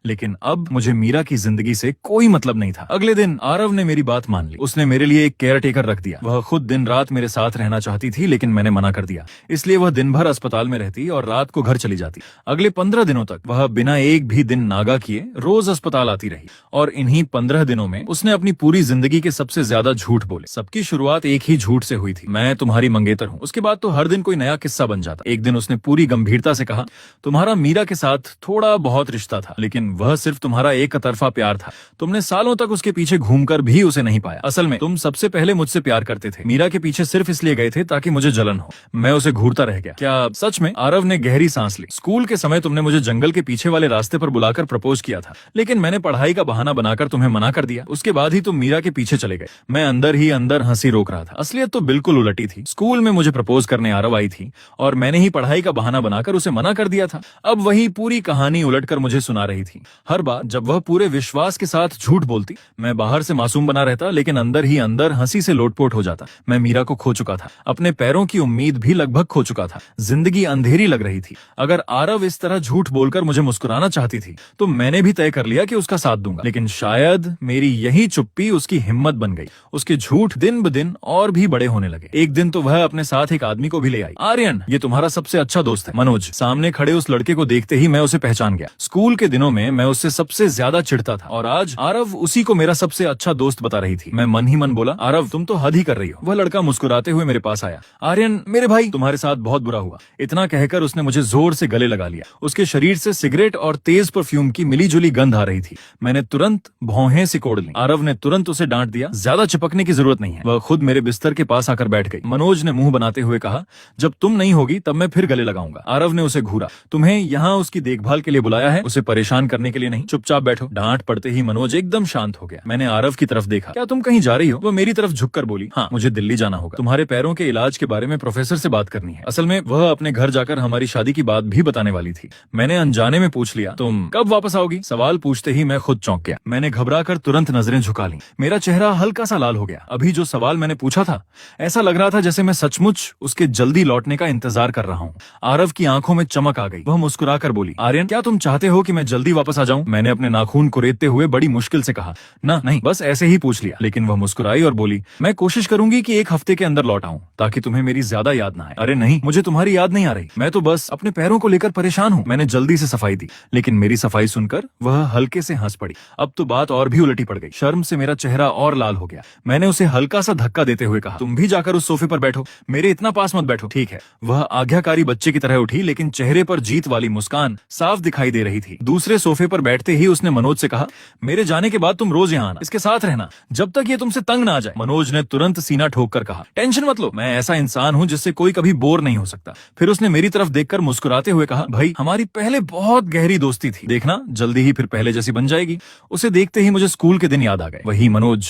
लेकिन अब मुझे मीरा की जिंदगी से कोई मतलब नहीं था। अगले दिन आरव ने मेरी बात मान ली। उसने मेरे लिए एक केयर टेकर रख दिया। वह खुद दिन रात मेरे साथ रहना चाहती थी लेकिन मैंने मना कर दिया। इसलिए वह दिन भर अस्पताल में रहती और रात को घर चली जाती। अगले 15 दिनों तक वह बिना एक भी दिन नागा किए रोज अस्पताल आती रही और इन्हीं 15 दिनों में उसने अपनी पूरी जिंदगी के सबसे ज्यादा झूठ बोले। सबकी शुरुआत एक ही झूठ से हुई थी, मैं तुम्हारी मंगेतर हूँ। उसके बाद तो हर दिन कोई नया किस्सा बन जाता। एक दिन उसने पूरी गंभीरता से कहा, तुम्हारा मीरा के साथ थोड़ा बहुत रिश्ता था लेकिन वह सिर्फ तुम्हारा एक तरफा प्यार था। तुमने सालों तक उसके पीछे घूमकर भी उसे नहीं पाया। असल में तुम सबसे पहले मुझसे प्यार करते थे। मीरा के पीछे सिर्फ इसलिए गए थे ताकि मुझे जलन हो। मैं उसे घूरता रह गया। क्या सच में? आरव ने गहरी सांस ली। स्कूल के समय तुमने मुझे जंगल के पीछे वाले रास्ते पर बुलाकर प्रपोज किया था लेकिन मैंने पढ़ाई का बहाना बनाकर तुम्हें मना कर दिया। उसके बाद ही तुम मीरा के पीछे चले गए। मैं अंदर ही अंदर हंसी रोक रहा था। असलियत तो बिल्कुल उलटी थी। स्कूल में मुझे प्रपोज करने आरव आई थी और मैंने ही पढ़ाई का बहाना बनाकर उसे मना कर दिया था। अब वही पूरी कहानी उलटकर मुझे सुना रही थी। हर बार जब वह पूरे विश्वास के साथ झूठ बोलती, मैं बाहर से मासूम बना रहता लेकिन अंदर ही अंदर हंसी से लोटपोट हो जाता। मैं मीरा को खो चुका था। अपने पैरों की उम्मीद भी लगभग खो चुका था। जिंदगी अंधेरी लग रही थी। अगर आरव इस तरह झूठ बोलकर मुझे मुस्कुराना चाहती थी तो मैंने भी तय कर लिया कि उसका साथ दूंगा। लेकिन शायद मेरी यही चुप्पी उसकी हिम्मत बन गई। उसके झूठ दिन ब दिन और भी बड़े होने लगे। एक दिन तो वह अपने साथ एक आदमी को भी ले आई। आर्यन, ये तुम्हारा सबसे अच्छा दोस्त है। मनोज। सामने खड़े उस लड़के को देखते ही मैं उसे पहचान गया। स्कूल के दिनों में मैं उससे सबसे ज्यादा चिढ़ता था और आज आरव उसी को मेरा सबसे अच्छा दोस्त बता रही थी। मैं मन ही मन बोला, आरव तुम तो हद ही कर रही हो। वह लड़का मुस्कुराते हुए मेरे पास आया। आर्यन, मेरे भाई, तुम्हारे साथ बहुत बुरा हुआ। इतना कहकर उसने मुझे जोर से गले लगा लिया। उसके शरीर से सिगरेट और तेज परफ्यूम की मिलीजुली गंध आ रही थी। मैंने तुरंत भौहें सिकोड़ ली। आरव ने तुरंत उसे डांट दिया, ज्यादा चिपकने की जरूरत नहीं है। वह खुद मेरे बिस्तर के पास आकर बैठ गई। मनोज ने मुंह बनाते हुए कहा, जब तुम नहीं होगी तब मैं फिर गले लगाऊंगा। आरव ने उसे घूरा। तुम्हें यहाँ उसकी देखभाल के लिए बुलाया है, उसे परेशान करने के लिए नहीं। चुपचाप बैठो। डांट पड़ते ही मनोज एकदम शांत हो गया। मैंने आरव की तरफ देखा। क्या तुम कहीं जा रही हो? वह मेरी तरफ झुककर बोली, हाँ, मुझे दिल्ली जाना होगा। तुम्हारे पैरों के इलाज के बारे में प्रोफेसर से बात करनी है। असल में वह अपने घर जाकर हमारी शादी की बात भी बताने वाली थी। मैंने अनजाने में पूछ लिया, तुम कब वापस आओगी? सवाल पूछते ही मैं खुद चौंक गया। मैंने घबराकर तुरंत नजरें झुका ली। मेरा चेहरा हल्का सा लाल हो गया। अभी जो सवाल मैंने पूछा था, ऐसा लग रहा था जैसे मैं सचमुच उसके जल्दी लौटने का इंतजार कर रहा हूँ। आरव की आंखों में चमक आ गई। वह मुस्कुराकर बोली, आर्यन, क्या तुम चाहते हो कि मैं जल्दी वापस आ जाऊं? मैंने अपने नाखून कुरेदते हुए बड़ी मुश्किल से कहा, ना, नहीं, बस ऐसे ही पूछ लिया। लेकिन वह मुस्कुराई और बोली, मैं कोशिश करूंगी कि 1 हफ्ते के अंदर लौट आऊं ताकि तुम्हें मेरी ज्यादा याद ना आए। अरे नहीं, मुझे तुम्हारी याद नहीं आ रही। मैं तो बस अपने पैरों को लेकर परेशान हूँ। मैंने जल्दी से सफाई दी लेकिन मेरी सफाई सुनकर वह हल्के से हंस पड़ी। अब तो बात और भी उलटी पड़ गई। शर्म से मेरा चेहरा और लाल हो गया। मैंने उसे हल्का सा धक्का देते हुए कहा, तुम भी जाकर उस सोफे पर बैठो, मेरे इतना पास मत बैठो। ठीक है। वह आज्ञाकारी बच्चे की तरह उठी लेकिन चेहरे पर जीत वाली मुस्कान साफ दिखाई दे रही थी। दूसरे सोफे पर बैठते ही उसने मनोज से कहा, मेरे जाने के बाद तुम रोज यहाँ आना, इसके साथ रहना, जब तक ये तुमसे तंग ना आ जाए। मनोज ने तुरंत सीना ठोक कर कहा, टेंशन मत लो, मैं ऐसा इंसान हूँ जिससे कोई कभी बोर नहीं हो सकता। फिर उसने मेरी तरफ देखकर मुस्कुराते हुए कहा, भाई, हमारी पहले बहुत गहरी दोस्ती थी, देखना जल्दी ही फिर पहले जैसी बन जाएगी। उसे देखते ही मुझे स्कूल के दिन याद आ गए। वही मनोज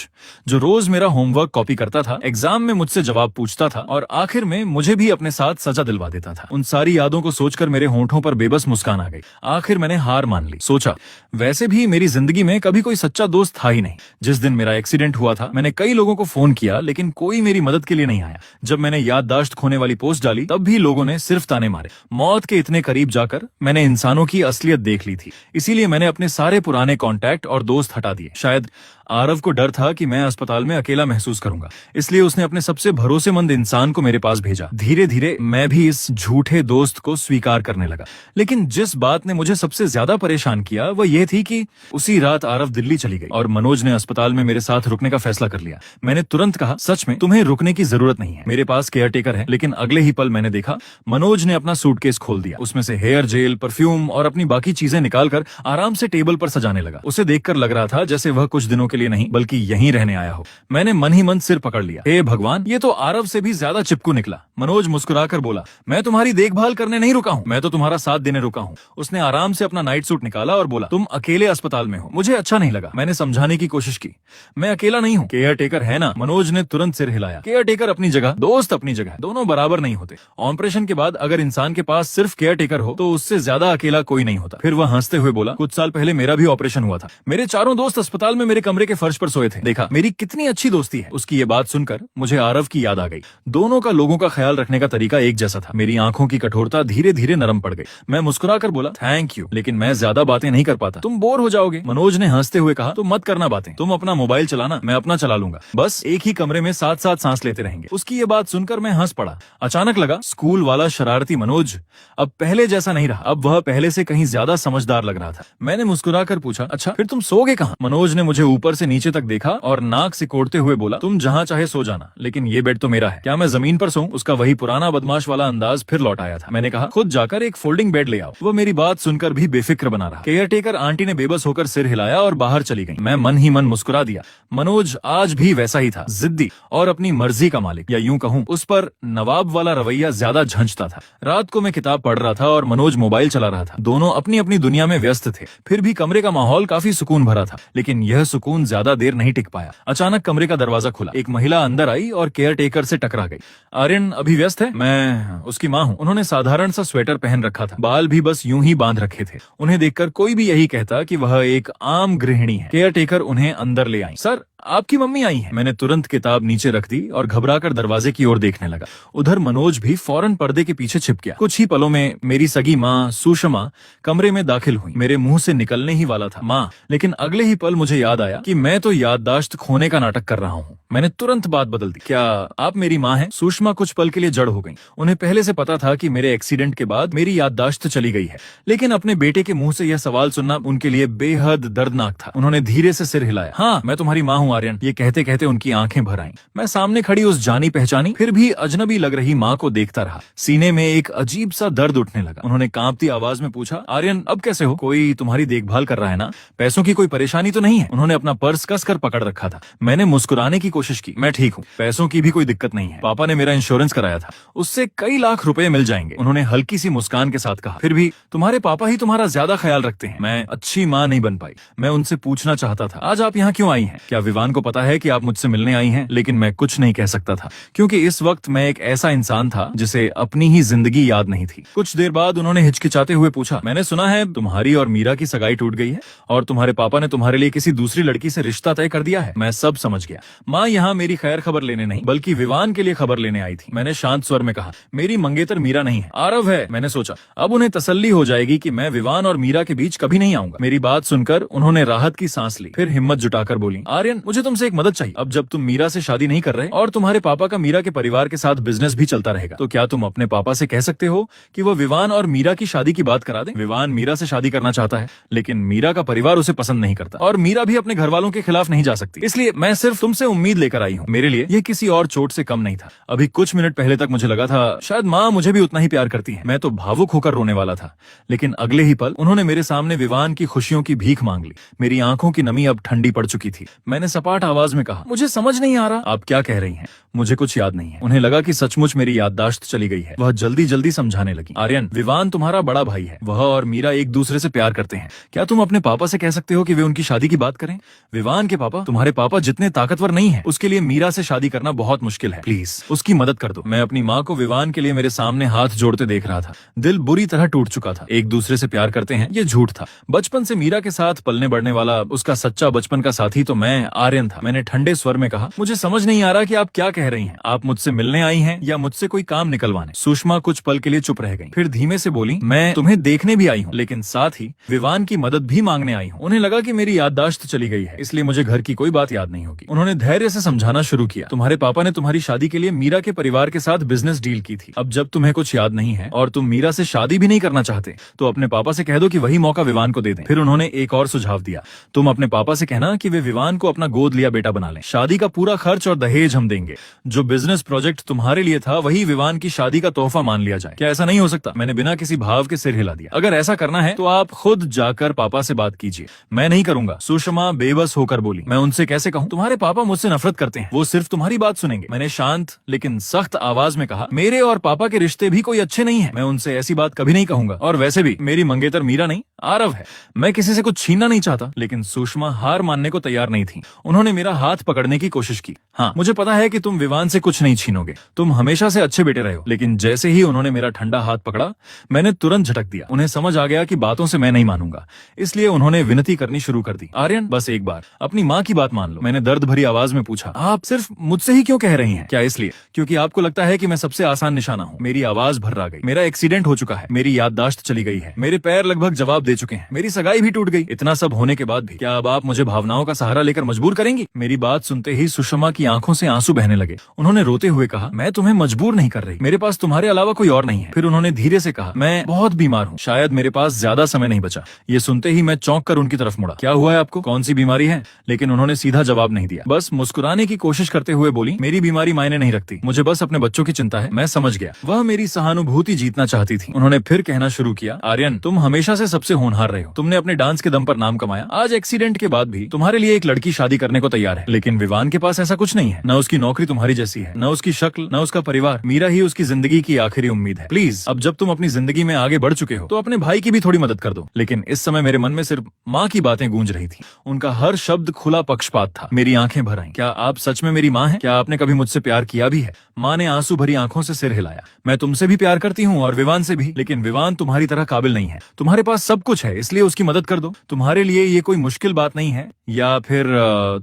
जो रोज मेरा होमवर्क कॉपी करता था, एग्जाम में मुझसे जवाब पूछता था और आखिर में मुझे भी अपने साथ सजा दिलवा देता था। उन सारी यादों को सोचकर मेरे होंठों पर बेबस मुस्कान आ गई। आखिर मैंने हार मान ली। सोचा, वैसे भी मेरी जिंदगी में कभी कोई सच्चा दोस्त था ही नहीं। जिस दिन मेरा एक्सीडेंट हुआ था, मैंने कई लोगों को फोन किया लेकिन कोई मेरी मदद के लिए नहीं आया। जब मैंने याददाश्त खोने वाली पोस्ट डाली, तब भी लोगों ने सिर्फ ताने मारे। मौत के इतने करीब जाकर मैंने इंसानों की असलियत देख ली थी। इसीलिए मैंने अपने सारे पुराने कॉन्टैक्ट और दोस्त हटा दिए। शायद आरव को डर था कि मैं अस्पताल में अकेला महसूस करूंगा, इसलिए उसने अपने सबसे भरोसेमंद इंसान को मेरे पास भेजा। धीरे धीरे मैं भी इस झूठे दोस्त को स्वीकार करने लगा। लेकिन जिस बात ने मुझे सबसे ज्यादा परेशान किया वह यह थी कि उसी रात आरव दिल्ली चली गई और मनोज ने अस्पताल में मेरे साथ रुकने का फैसला कर लिया। मैंने तुरंत कहा, सच में तुम्हें रुकने की जरूरत नहीं है, मेरे पास केयर टेकर है। लेकिन अगले ही पल मैंने देखा मनोज ने अपना सूटकेस खोल दिया, उसमें से हेयर जेल, परफ्यूम और अपनी बाकी चीजें निकालकर आराम से टेबल पर सजाने लगा। उसे देखकर लग रहा था जैसे वह कुछ दिनों के लिए नहीं बल्कि यहीं रहने आया हो। मैंने मन ही मन सिर पकड़ लिया। हे भगवान, ये तो आरव से भी ज्यादा चिपकू निकला। मनोज मुस्कुराकर बोला, मैं तुम्हारी देखभाल करने नहीं रुका हूँ, मैं तो तुम्हारा साथ देने रुका हूँ। उसने आराम से अपना नाइट सूट निकाला और बोला, तुम अकेले अस्पताल में हो। मुझे अच्छा नहीं लगा। मैंने समझाने की कोशिश की, मैं अकेला नहीं हूँ, केयर टेकर है ना। मनोज ने तुरंत सिर हिलाया। केयर टेकर अपनी जगह, दोस्त अपनी जगह, दोनों बराबर नहीं होते। ऑपरेशन के बाद अगर इंसान के पास सिर्फ केयर टेकर हो तो उससे ज्यादा अकेला कोई नहीं होता। फिर वह हंसते हुए बोला, कुछ साल पहले मेरा भी ऑपरेशन हुआ था। मेरे चारों दोस्त अस्पताल में मेरे कमरे के फर्श पर सोए थे। देखा मेरी कितनी अच्छी दोस्ती है। उसकी ये बात सुनकर मुझे आरव की याद आ गई। दोनों का लोगों का ख्याल रखने का तरीका एक जैसा था। मेरी आंखों की कठोरता धीरे धीरे नरम पड़ गई। मैं मुस्कुराकर बोला, थैंक यू, लेकिन मैं ज्यादा बातें नहीं कर पाता, तुम बोर हो जाओगे। मनोज ने हंसते हुए कहा, तुम मत करना बातें, तुम अपना मोबाइल चलाना, मैं अपना चला लूंगा। बस एक ही कमरे में साथ साथ सांस लेते रहेंगे। उसकी ये बात सुनकर मैं हंस पड़ा। अचानक लगा स्कूल वाला शरारती मनोज अब पहले जैसा नहीं रहा। अब वह पहले से कहीं ज्यादा समझदार लग रहा था। मैंने मुस्कुराकर पूछा, अच्छा फिर तुम सोगे कहाँ? मनोज ने मुझे ऊपर से नीचे तक देखा और नाक सिकोड़ते हुए बोला, तुम जहाँ चाहे सो जाना, लेकिन ये बेड तो मेरा है। क्या मैं जमीन पर सोऊं? उसका वही पुराना बदमाश वाला अंदाज फिर लौट आया था। मैंने कहा, खुद जाकर एक फोल्डिंग बेड ले आओ। वो मेरी बात सुनकर भी बेफिक्र बना रहा। केयर टेकर आंटी ने बेबस होकर सिर हिलाया और बाहर चली गई। मैं मन ही मन मुस्कुरा दिया। मनोज आज भी वैसा ही था, जिद्दी और अपनी मर्जी का मालिक, या यूं कहूं उस पर नवाब वाला रवैया ज्यादा झंझता था। रात को मैं किताब पढ़ रहा था और मनोज मोबाइल चला रहा था। दोनों अपनी अपनी दुनिया में व्यस्त थे। फिर भी कमरे का माहौल काफी सुकून भरा था, लेकिन यह सुकून ज्यादा देर नहीं टिक पाया। अचानक कमरे का दरवाजा खुला। एक महिला अंदर आई और केयर टेकर से टकरा गई। आर्यन अभी व्यस्त है? मैं उसकी माँ हूँ। उन्होंने साधारण सा स्वेटर पहन रखा था, बाल भी बस यूं ही बांध रखे थे। उन्हें देखकर कोई भी यही कहता कि वह एक आम गृहिणी है। केयर टेकर उन्हें अंदर ले आई। सर, आपकी मम्मी आई है। मैंने तुरंत किताब नीचे रख दी और घबराकर दरवाजे की ओर देखने लगा। उधर मनोज भी फौरन पर्दे के पीछे छिप गया। कुछ ही पलों में मेरी सगी माँ सुषमा कमरे में दाखिल हुई। मेरे मुंह से निकलने ही वाला था माँ, लेकिन अगले ही पल मुझे याद आया कि मैं तो याददाश्त खोने का नाटक कर रहा हूँ। मैंने तुरंत बात बदल दी। क्या आप मेरी माँ हैं? सुषमा कुछ पल के लिए जड़ हो गई। उन्हें पहले से पता था कि मेरे एक्सीडेंट के बाद मेरी याददाश्त चली गई है, लेकिन अपने बेटे के मुंह से यह सवाल सुनना उनके लिए बेहद दर्दनाक था। उन्होंने धीरे से सिर हिलाया। हाँ, मैं तुम्हारी माँ हूँ आर्यन। ये कहते कहते उनकी आंखें भर आईं। मैं सामने खड़ी उस जानी पहचानी फिर भी अजनबी लग रही माँ को देखता रहा। सीने में एक अजीब सा दर्द उठने लगा। उन्होंने कांपती आवाज में पूछा, आर्यन अब कैसे हो? कोई तुम्हारी देखभाल कर रहा है ना? पैसों की कोई परेशानी तो नहीं है? उन्होंने अपना पर्स कसकर पकड़ रखा था। मैंने मुस्कुराने की कोशिश की। मैं ठीक हूँ, पैसों की भी कोई दिक्कत नहीं है। पापा ने मेरा इंश्योरेंस कराया था, उससे कई लाख रुपए मिल जाएंगे। उन्होंने हल्की सी मुस्कान के साथ कहा, फिर भी तुम्हारे पापा ही तुम्हारा ज्यादा ख्याल रखते हैं। मैं अच्छी माँ नहीं बन पाई। मैं उनसे पूछना चाहता था, आज आप यहाँ क्यों आई हैं? क्या विवान को पता है कि आप मुझसे मिलने आई हैं? लेकिन मैं कुछ नहीं कह सकता था, क्योंकि इस वक्त मैं एक ऐसा इंसान था जिसे अपनी ही जिंदगी याद नहीं थी। कुछ देर बाद उन्होंने हिचकिचाते हुए पूछा, मैंने सुना है तुम्हारी और मीरा की सगाई टूट गई है और तुम्हारे पापा ने तुम्हारे लिए किसी दूसरी लड़की से रिश्ता तय कर दिया है। मैं सब समझ गया। माँ यहाँ मेरी खैर खबर लेने नहीं बल्कि विवान के लिए खबर लेने आई थी। मैंने शांत स्वर में कहा, मेरी मंगेतर मीरा नहीं है, आरव है। मैंने सोचा अब उन्हें तसल्ली हो जाएगी कि मैं विवान और मीरा के बीच कभी नहीं आऊंगा। मेरी बात सुनकर उन्होंने राहत की सांस ली, फिर हिम्मत जुटाकर बोली, आर्यन मुझे तुमसे एक मदद चाहिए। अब जब तुम मीरा से शादी नहीं कर रहे और तुम्हारे पापा का मीरा के परिवार के साथ बिजनेस भी चलता रहेगा, तो क्या तुम अपने पापा से कह सकते हो कि वो विवान और मीरा की शादी की बात करा दें? विवान मीरा से शादी करना चाहता है, लेकिन मीरा का परिवार उसे पसंद नहीं करता और मीरा भी अपने घर वालों के खिलाफ नहीं जा सकती। इसलिए मैं सिर्फ तुमसे उम्मीद लेकर आई हूँ। मेरे लिए यह किसी और चोट से कम नहीं था। अभी कुछ मिनट पहले तक मुझे लगा था शायद माँ मुझे भी उतना ही प्यार करती है। मैं तो भावुक होकर रोने वाला था, लेकिन अगले ही पल उन्होंने मेरे सामने विवान की खुशियों की भीख मांग ली। मेरी आंखों की नमी अब ठंडी पड़ चुकी थी। मैंने सपाट आवाज में कहा, मुझे समझ नहीं आ रहा आप क्या कह रही हैं। मुझे कुछ याद नहीं है। उन्हें लगा कि सचमुच मेरी याददाश्त चली गई है। वह जल्दी जल्दी समझाने लगी, आर्यन विवान तुम्हारा बड़ा भाई है। वह और मीरा एक दूसरे से प्यार करते हैं। क्या तुम अपने पापा से कह सकते हो कि वे उनकी शादी की बात करें? विवान के पापा, तुम्हारे पापा जितने ताकतवर नहीं है, उसके लिए मीरा से शादी करना बहुत मुश्किल है। प्लीज उसकी मदद कर दो। मैं अपनी माँ को विवान के लिए मेरे सामने हाथ जोड़ते देख रहा था। दिल बुरी तरह टूट चुका था। एक दूसरे से प्यार करते हैं ये झूठ था। बचपन से मीरा के साथ पलने बढ़ने वाला उसका सच्चा बचपन का साथी तो मैं आर्यन था। मैंने ठंडे स्वर में कहा, मुझे समझ नहीं आ रहा कि आप क्या कह रही हैं। आप मुझसे मिलने आई हैं या मुझसे कोई काम निकलवाने? सुषमा कुछ पल के लिए चुप रह गई, फिर धीमे से बोली, मैं तुम्हें देखने भी आई हूँ, लेकिन साथ ही विवान की मदद भी मांगने आई हूँ। उन्हें लगा कि मेरी याददाश्त चली गई है, इसलिए मुझे घर की कोई बात याद नहीं होगी। उन्होंने धैर्य से समझाना शुरू किया, तुम्हारे पापा ने तुम्हारी शादी के लिए मीरा के परिवार के साथ बिजनेस डील की थी। अब जब तुम्हें कुछ याद नहीं है और तुम मीरा से शादी भी नहीं करना चाहते, तो अपने पापा से कह दो कि वही मौका विवान को दे दें। फिर उन्होंने एक और सुझाव दिया, तुम अपने पापा से कहना कि वे विवान को अपना गोद लिया बेटा बना लें। शादी का पूरा खर्च और दहेज हम देंगे। जो बिजनेस प्रोजेक्ट तुम्हारे लिए था वही विवान की शादी का तोहफा मान लिया जाए। क्या ऐसा नहीं हो सकता? मैंने बिना किसी भाव के सिर हिला दिया। अगर ऐसा करना है तो आप खुद जाकर पापा से बात कीजिए, मैं नहीं करूंगा। सुषमा बेबस होकर बोली, मैं उनसे कैसे कहूँ? तुम्हारे पापा मुझसे नफरत करते हैं, वो सिर्फ तुम्हारी बात सुनेंगे। मैंने शांत लेकिन सख्त आवाज में कहा, मेरे और पापा के रिश्ते भी कोई अच्छे नहीं है। मैं उनसे ऐसी बात कभी नहीं कहूंगा। और वैसे भी मेरी मंगेतर मीरा नहीं, आरव है। मैं किसी से कुछ छीनना नहीं चाहता। लेकिन सुषमा हार मानने को तैयार नहीं थी। उन्होंने मेरा हाथ पकड़ने की कोशिश की। हाँ, मुझे पता है कि तुम विवान से कुछ नहीं छीनोगे, तुम हमेशा से अच्छे बेटे रहे हो। लेकिन जैसे ही उन्होंने मेरा ठंडा हाथ पकड़ा, मैंने तुरंत झटक दिया। उन्हें समझ आ गया कि बातों से मैं नहीं मानूंगा, इसलिए उन्होंने विनती करनी शुरू कर दी, आर्यन बस एक बार अपनी माँ की बात मान लो। मैंने दर्द भरी आवाज में पूछा, आप सिर्फ मुझसे ही क्यों कह रही हैं? क्या इसलिए क्योंकि आपको लगता है कि मैं सबसे आसान निशाना हूँ? मेरी आवाज भर्रा गई। मेरा एक्सीडेंट हो चुका है, मेरी याददाश्त चली गई है, मेरे पैर लगभग जवाब दे चुके हैं, मेरी सगाई भी टूट गई। इतना सब होने के बाद भी क्या अब आप मुझे भावनाओं का सहारा लेकर मजबूर करेंगी? मेरी बात सुनते ही सुषमा की आंखों से आंसू बहने लगे। उन्होंने रोते हुए कहा, मैं तुम्हें मजबूर नहीं कर रही, मेरे पास तुम्हारे अलावा कोई और नहीं है। फिर उन्होंने धीरे से कहा, मैं बहुत बीमार हूँ, शायद मेरे पास ज्यादा समय नहीं बचा। ये सुनते ही मैं चौंक कर उनकी तरफ मुड़ा। क्या हुआ है आपको? कौन सी बीमारी है? लेकिन उन्होंने सीधा जवाब नहीं दिया, बस मुस्कुराने की कोशिश करते हुए बोली, मेरी बीमारी मायने नहीं रखती, मुझे बस अपने बच्चों की चिंता है। मैं समझ गया, वह मेरी सहानुभूति जीतना चाहती थी। उन्होंने फिर कहना शुरू किया, आर्यन तुम हमेशा से सबसे होनहार रहे हो, तुमने अपने डांस के दम पर नाम कमाया। आज एक्सीडेंट के बाद भी तुम्हारे लिए एक लड़की शादी करने को तैयार है। लेकिन विवान के पास ऐसा कुछ नहीं है, न उसकी नौकरी तुम्हारी जैसी है, न उसकी शक्ल, न उसका परिवार। मीरा ही उसकी जिंदगी की आखिरी उम्मीद है। प्लीज अब जब तुम अपनी जिंदगी में आगे बढ़ चुके हो तो अपने भाई की भी थोड़ी मदद कर दो। लेकिन इस समय मेरे मन में सिर्फ माँ की बातें गूंज रही थी। उनका हर शब्द खुला पक्षपात था। मेरी आंखें भर आईं। क्या आप सच में मेरी माँ हैं? क्या आपने कभी मुझसे प्यार किया भी है? माँ ने आंसू भरी आंखों से सिर हिलाया। मैं तुमसे भी प्यार करती हूँ और विवान से भी, लेकिन विवान तुम्हारी तरह काबिल नहीं है। तुम्हारे पास सब कुछ है, इसलिए उसकी मदद कर दो। तुम्हारे लिए ये कोई मुश्किल बात नहीं है। या फिर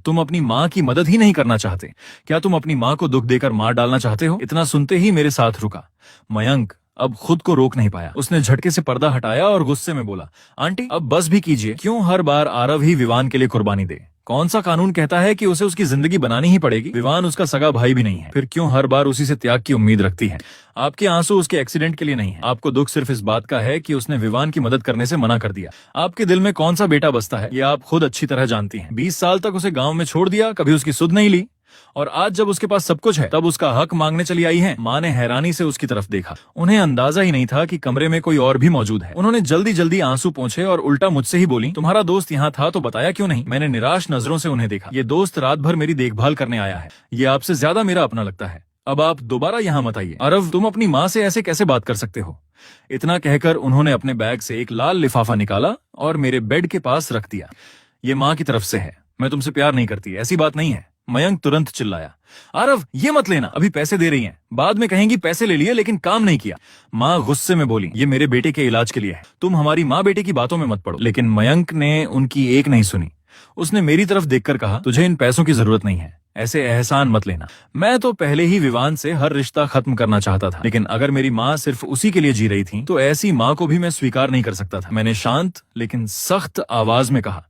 तुम अपनी माँ की मदद ही नहीं करना चाहते? क्या तुम अपनी माँ को दुख देकर मार डालना चाहते हो? इतना सुनते ही मेरे साथ रुका। मयंक अब खुद को रोक नहीं पाया। उसने झटके से पर्दा हटाया और गुस्से में बोला, आंटी अब बस भी कीजिए। क्यों हर बार आरव ही विवान के लिए कुर्बानी दे? कौन सा कानून कहता है कि उसे उसकी जिंदगी बनानी ही पड़ेगी? विवान उसका सगा भाई भी नहीं है, फिर क्यों हर बार उसी से त्याग की उम्मीद रखती है? आपके आंसू उसके एक्सीडेंट के लिए नहीं है। आपको दुख सिर्फ इस बात का है कि उसने विवान की मदद करने से मना कर दिया। आपके दिल में कौन सा बेटा बसता है ये आप खुद अच्छी तरह जानती हैं। 20 साल तक उसे गाँव में छोड़ दिया, कभी उसकी सुध नहीं ली, और आज जब उसके पास सब कुछ है तब उसका हक मांगने चली आई है। माँ ने हैरानी से उसकी तरफ देखा। उन्हें अंदाजा ही नहीं था कि कमरे में कोई और भी मौजूद है। उन्होंने जल्दी जल्दी आंसू पोंछे और उल्टा मुझसे ही बोली, तुम्हारा दोस्त यहाँ था तो बताया क्यों नहीं? मैंने निराश नजरों से उन्हें देखा। ये दोस्त रात भर मेरी देखभाल करने आया है, ये आपसे ज्यादा मेरा अपना लगता है। अब आप दोबारा यहाँ मत आइए। अरव तुम अपनी माँ से ऐसे कैसे बात कर सकते हो? इतना कहकर उन्होंने अपने बैग से एक लाल लिफाफा निकाला और मेरे बेड के पास रख दिया। ये माँ की तरफ से है, मैं तुमसे प्यार नहीं करती, ऐसी बात नहीं है। मयंक तुरंत चिल्लाया, आरव ये मत लेना, अभी पैसे दे रही हैं, बाद में कहेंगी पैसे ले लिए लेकिन काम नहीं किया। माँ गुस्से में बोली, ये मेरे बेटे के इलाज के लिए है, तुम हमारी माँ बेटे की बातों में मत पड़ो। लेकिन मयंक ने उनकी एक नहीं सुनी। उसने मेरी तरफ देखकर कहा, तुझे इन पैसों की जरूरत नहीं है, ऐसे एहसान मत लेना। मैं तो पहले ही विवान से हर रिश्ता खत्म करना चाहता था, लेकिन अगर मेरी माँ सिर्फ उसी के लिए जी रही थी तो ऐसी माँ को भी मैं स्वीकार नहीं कर सकता था। मैंने शांत लेकिन सख्त आवाज में कहा,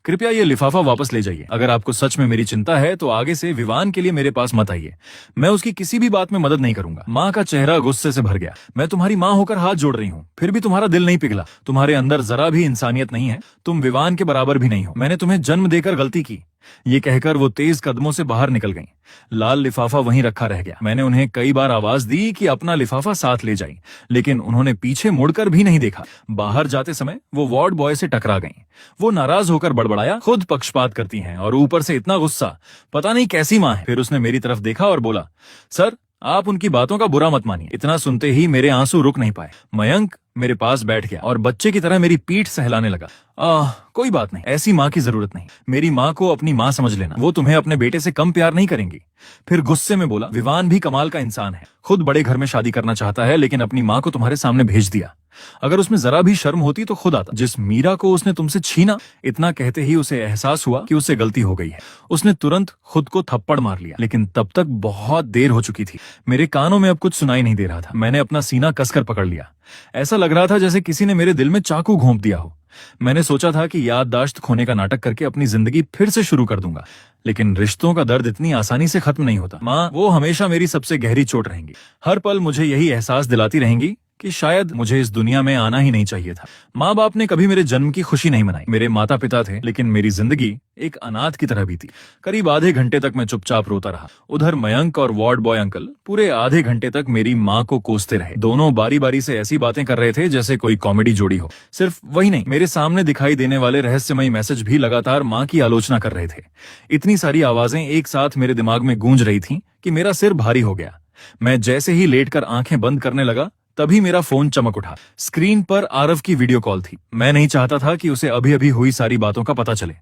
कृपया ये लिफाफा वापस ले जाइए। अगर आपको सच में मेरी चिंता है तो आगे से विवान के लिए मेरे पास मत आइए। मैं उसकी किसी भी बात में मदद नहीं करूंगा। माँ का चेहरा गुस्से से भर गया। मैं तुम्हारी माँ होकर हाथ जोड़ रही हूँ, फिर भी तुम्हारा दिल नहीं पिघला। तुम्हारे अंदर जरा भी इंसानियत नहीं है। तुम विवान के बराबर भी नहीं हो। मैंने तुम्हें जन्म देकर गलती की। ये कहकर वो तेज कदमों से बाहर निकल गईं। लाल लिफाफा वहीं रखा रह गया। मैंने उन्हें कई बार आवाज दी कि अपना लिफाफा साथ ले जाएं, लेकिन उन्होंने पीछे मुड़कर भी नहीं देखा। बाहर जाते समय वो वार्ड बॉय से टकरा गईं। वो नाराज होकर बड़बड़ाया, खुद पक्षपात करती हैं और ऊपर से इतना गुस्सा, पता नहीं कैसी माँ है। फिर उसने मेरी तरफ देखा और बोला, सर आप उनकी बातों का बुरा मत मानिए। इतना सुनते ही मेरे आंसू रुक नहीं पाए। मयंक मेरे पास बैठ गया और बच्चे की तरह मेरी पीठ सहलाने लगा। कोई बात नहीं, ऐसी माँ की जरूरत नहीं। मेरी माँ को अपनी माँ समझ लेना, वो तुम्हें अपने बेटे से कम प्यार नहीं करेंगी। फिर गुस्से में बोला, विवान भी कमाल का इंसान है, खुद बड़े घर में शादी करना चाहता है, लेकिन अपनी माँ को तुम्हारे सामने भेज दिया। अगर उसमें जरा भी शर्म होती तो खुद आता। जिस मीरा को उसने तुमसे छीना। इतना कहते ही उसे एहसास हुआ कि उससे गलती हो गई है। उसने तुरंत खुद को थप्पड़ मार लिया, लेकिन तब तक बहुत देर हो चुकी थी। मेरे कानों में अब कुछ सुनाई नहीं दे रहा था। मैंने अपना सीना कसकर पकड़ लिया। ऐसा लग रहा था जैसे किसी ने मेरे दिल में चाकू घोंप दिया हो। मैंने सोचा था कि याददाश्त खोने का नाटक करके अपनी जिंदगी फिर से शुरू कर दूंगा, लेकिन रिश्तों का दर्द इतनी आसानी से खत्म नहीं होता। माँ वो हमेशा मेरी सबसे गहरी चोट रहेंगी। हर पल मुझे यही एहसास दिलाती रहेंगी कि शायद मुझे इस दुनिया में आना ही नहीं चाहिए था। माँ बाप ने कभी मेरे जन्म की खुशी नहीं मनाई। मेरे माता पिता थे, लेकिन मेरी जिंदगी एक अनाथ की तरह बीती। करीब आधे घंटे तक मैं चुपचाप रोता रहा। उधर मयंक और वार्ड बॉय अंकल पूरे आधे घंटे तक मेरी माँ को कोसते रहे। दोनों बारी बारी से ऐसी बातें कर रहे थे जैसे कोई कॉमेडी जोड़ी हो। सिर्फ वही नहीं, मेरे सामने दिखाई देने वाले रहस्यमयी मैसेज भी लगातार माँ की आलोचना कर रहे थे। इतनी सारी आवाजें एक साथ मेरे दिमाग में गूंज रही थी कि मेरा सिर भारी हो गया। मैं जैसे ही लेटकर आंखें बंद करने लगा, तभी मेरा फोन चमक उठा। स्क्रीन पर आरव की वीडियो कॉल थी। मैं नहीं चाहता था कि उसे अभी अभी हुई सारी बातों का पता चले।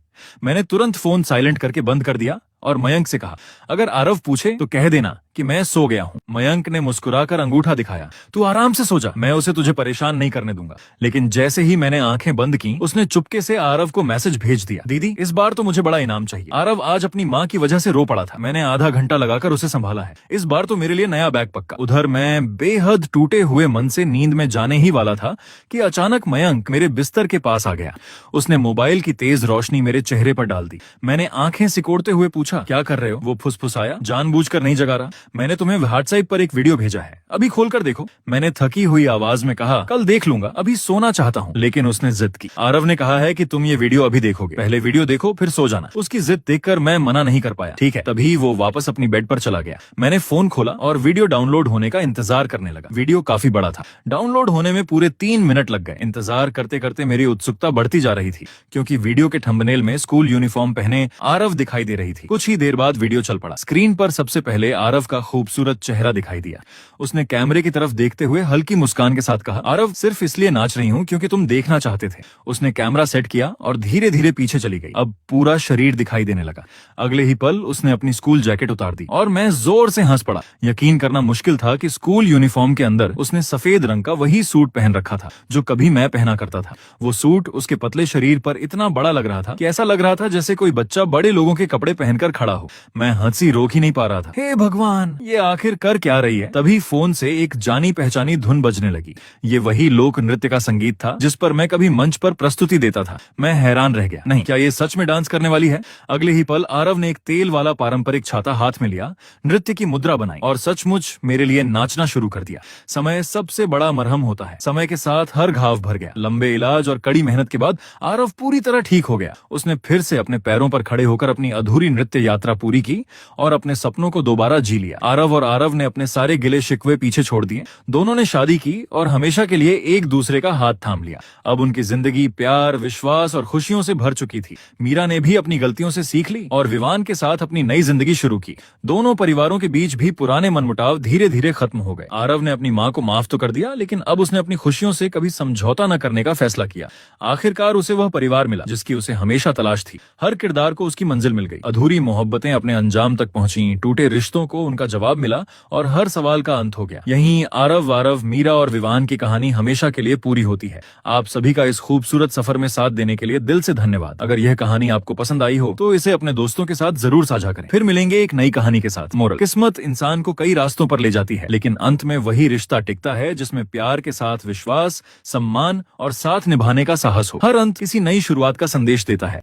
मैंने तुरंत फोन साइलेंट करके बंद कर दिया और मयंक से कहा, अगर आरव पूछे तो कह देना कि मैं सो गया हूँ। मयंक ने मुस्कुराकर अंगूठा दिखाया। तू आराम से सो जा, मैं उसे तुझे परेशान नहीं करने दूंगा। लेकिन जैसे ही मैंने आंखें बंद की, उसने चुपके से आरव को मैसेज भेज दिया, दीदी इस बार तो मुझे बड़ा इनाम चाहिए। आरव आज अपनी माँ की वजह से रो पड़ा था। मैंने आधा घंटा लगाकर उसे संभाला है। इस बार तो मेरे लिए नया बैग पक्का। उधर मैं बेहद टूटे हुए मन से नींद में जाने ही वाला था कि अचानक मयंक मेरे बिस्तर के पास आ गया। उसने मोबाइल की तेज रोशनी मेरे चेहरे पर डाल दी। मैंने आंखें सिकोड़ते हुए पूछा, क्या कर रहे हो? वो फुसफुसाया, जानबूझकर नहीं जगा रहा। मैंने तुम्हें व्हाट्सएप पर एक वीडियो भेजा है, अभी खोलकर देखो। मैंने थकी हुई आवाज में कहा, कल देख लूंगा, अभी सोना चाहता हूँ। लेकिन उसने जिद की। आरव ने कहा है कि तुम ये वीडियो अभी देखोगे, पहले वीडियो देखो फिर सो जाना। उसकी जिद देखकर मैं मना नहीं कर पाया। ठीक है। तभी वो वापस अपनी बेड पर चला गया। मैंने फोन खोला और वीडियो डाउनलोड होने का इंतजार करने लगा। वीडियो काफी बड़ा था। डाउनलोड होने में पूरे 3 मिनट लग गए। इंतजार करते करते मेरी उत्सुकता बढ़ती जा रही थी, क्योंकि वीडियो के थंबनेल में स्कूल यूनिफॉर्म पहने आरव दिखाई दे रही थी। कुछ ही देर बाद वीडियो चल पड़ा। स्क्रीन पर सबसे पहले आरव का खूबसूरत चेहरा दिखाई दिया। उसने कैमरे की तरफ देखते हुए हल्की मुस्कान के साथ कहा, आरव सिर्फ इसलिए नाच रही हूँ क्योंकि तुम देखना चाहते थे। उसने कैमरा सेट किया और धीरे धीरे पीछे चली गई। अब पूरा शरीर दिखाई देने लगा। अगले ही पल उसने अपनी स्कूल जैकेट उतार दी और मैं जोर से हंस पड़ा। यकीन करना मुश्किल था कि स्कूल यूनिफॉर्म के अंदर उसने सफेद रंग का वही सूट पहन रखा था जो कभी मैं पहना करता था। वो सूट उसके पतले शरीर पर इतना बड़ा लग रहा था कि ऐसा लग रहा था जैसे कोई बच्चा बड़े लोगों के कपड़े पहनकर खड़ा हो। मैं हंसी रोक ही नहीं पा रहा था। हे भगवान, ये आखिर कर क्या रही है? तभी फोन से एक जानी पहचानी धुन बजने लगी। ये वही लोक नृत्य का संगीत था जिस पर मैं कभी मंच पर प्रस्तुति देता था। मैं हैरान रह गया। नहीं, क्या ये सच में डांस करने वाली है? अगले ही पल आरव ने एक तेल वाला पारंपरिक छाता हाथ में लिया, नृत्य की मुद्रा बनाई और सचमुच मेरे लिए नाचना शुरू कर दिया। समय सबसे बड़ा मरहम होता है। समय के साथ हर घाव भर गया। लंबे इलाज और कड़ी मेहनत के बाद आरव पूरी तरह ठीक हो गया। उसने फिर से अपने पैरों पर खड़े होकर अपनी अधूरी नृत्य यात्रा पूरी की और अपने सपनों को दोबारा जी लिया। आरव और आरव ने अपने सारे गिले शिकवे पीछे छोड़ दिए। दोनों ने शादी की और हमेशा के लिए एक दूसरे का हाथ थाम लिया। अब उनकी जिंदगी प्यार, विश्वास और खुशियों से भर चुकी थी। मीरा ने भी अपनी गलतियों से सीख ली और विवान के साथ अपनी नई जिंदगी शुरू की। दोनों परिवारों के बीच भी पुराने मनमुटाव धीरे धीरे खत्म हो गए। आरव ने अपनी माँ को माफ तो कर दिया, लेकिन अब उसने अपनी खुशियों से कभी समझौता न करने का फैसला किया। आखिरकार उसे वह परिवार मिला जिसकी उसे हमेशा तलाश थी। हर किरदार को उसकी मंजिल मिल गई। अधूरी मोहब्बतें अपने अंजाम तक पहुंची, टूटे रिश्तों को उनका जवाब मिला और हर सवाल का अंत हो गया। यहीं आरव, मीरा और विवान की कहानी हमेशा के लिए पूरी होती है। आप सभी का इस खूबसूरत सफर में साथ देने के लिए दिल से धन्यवाद। अगर यह कहानी आपको पसंद आई हो तो इसे अपने दोस्तों के साथ जरूर साझा करें। फिर मिलेंगे एक नई कहानी के साथ। मोरल: किस्मत इंसान को कई रास्तों पर ले जाती है, लेकिन अंत में वही रिश्ता टिकता है जिसमें प्यार के साथ विश्वास, सम्मान और साथ निभाने का साहस हो। हर अंत किसी नई शुरुआत का संदेश देता है।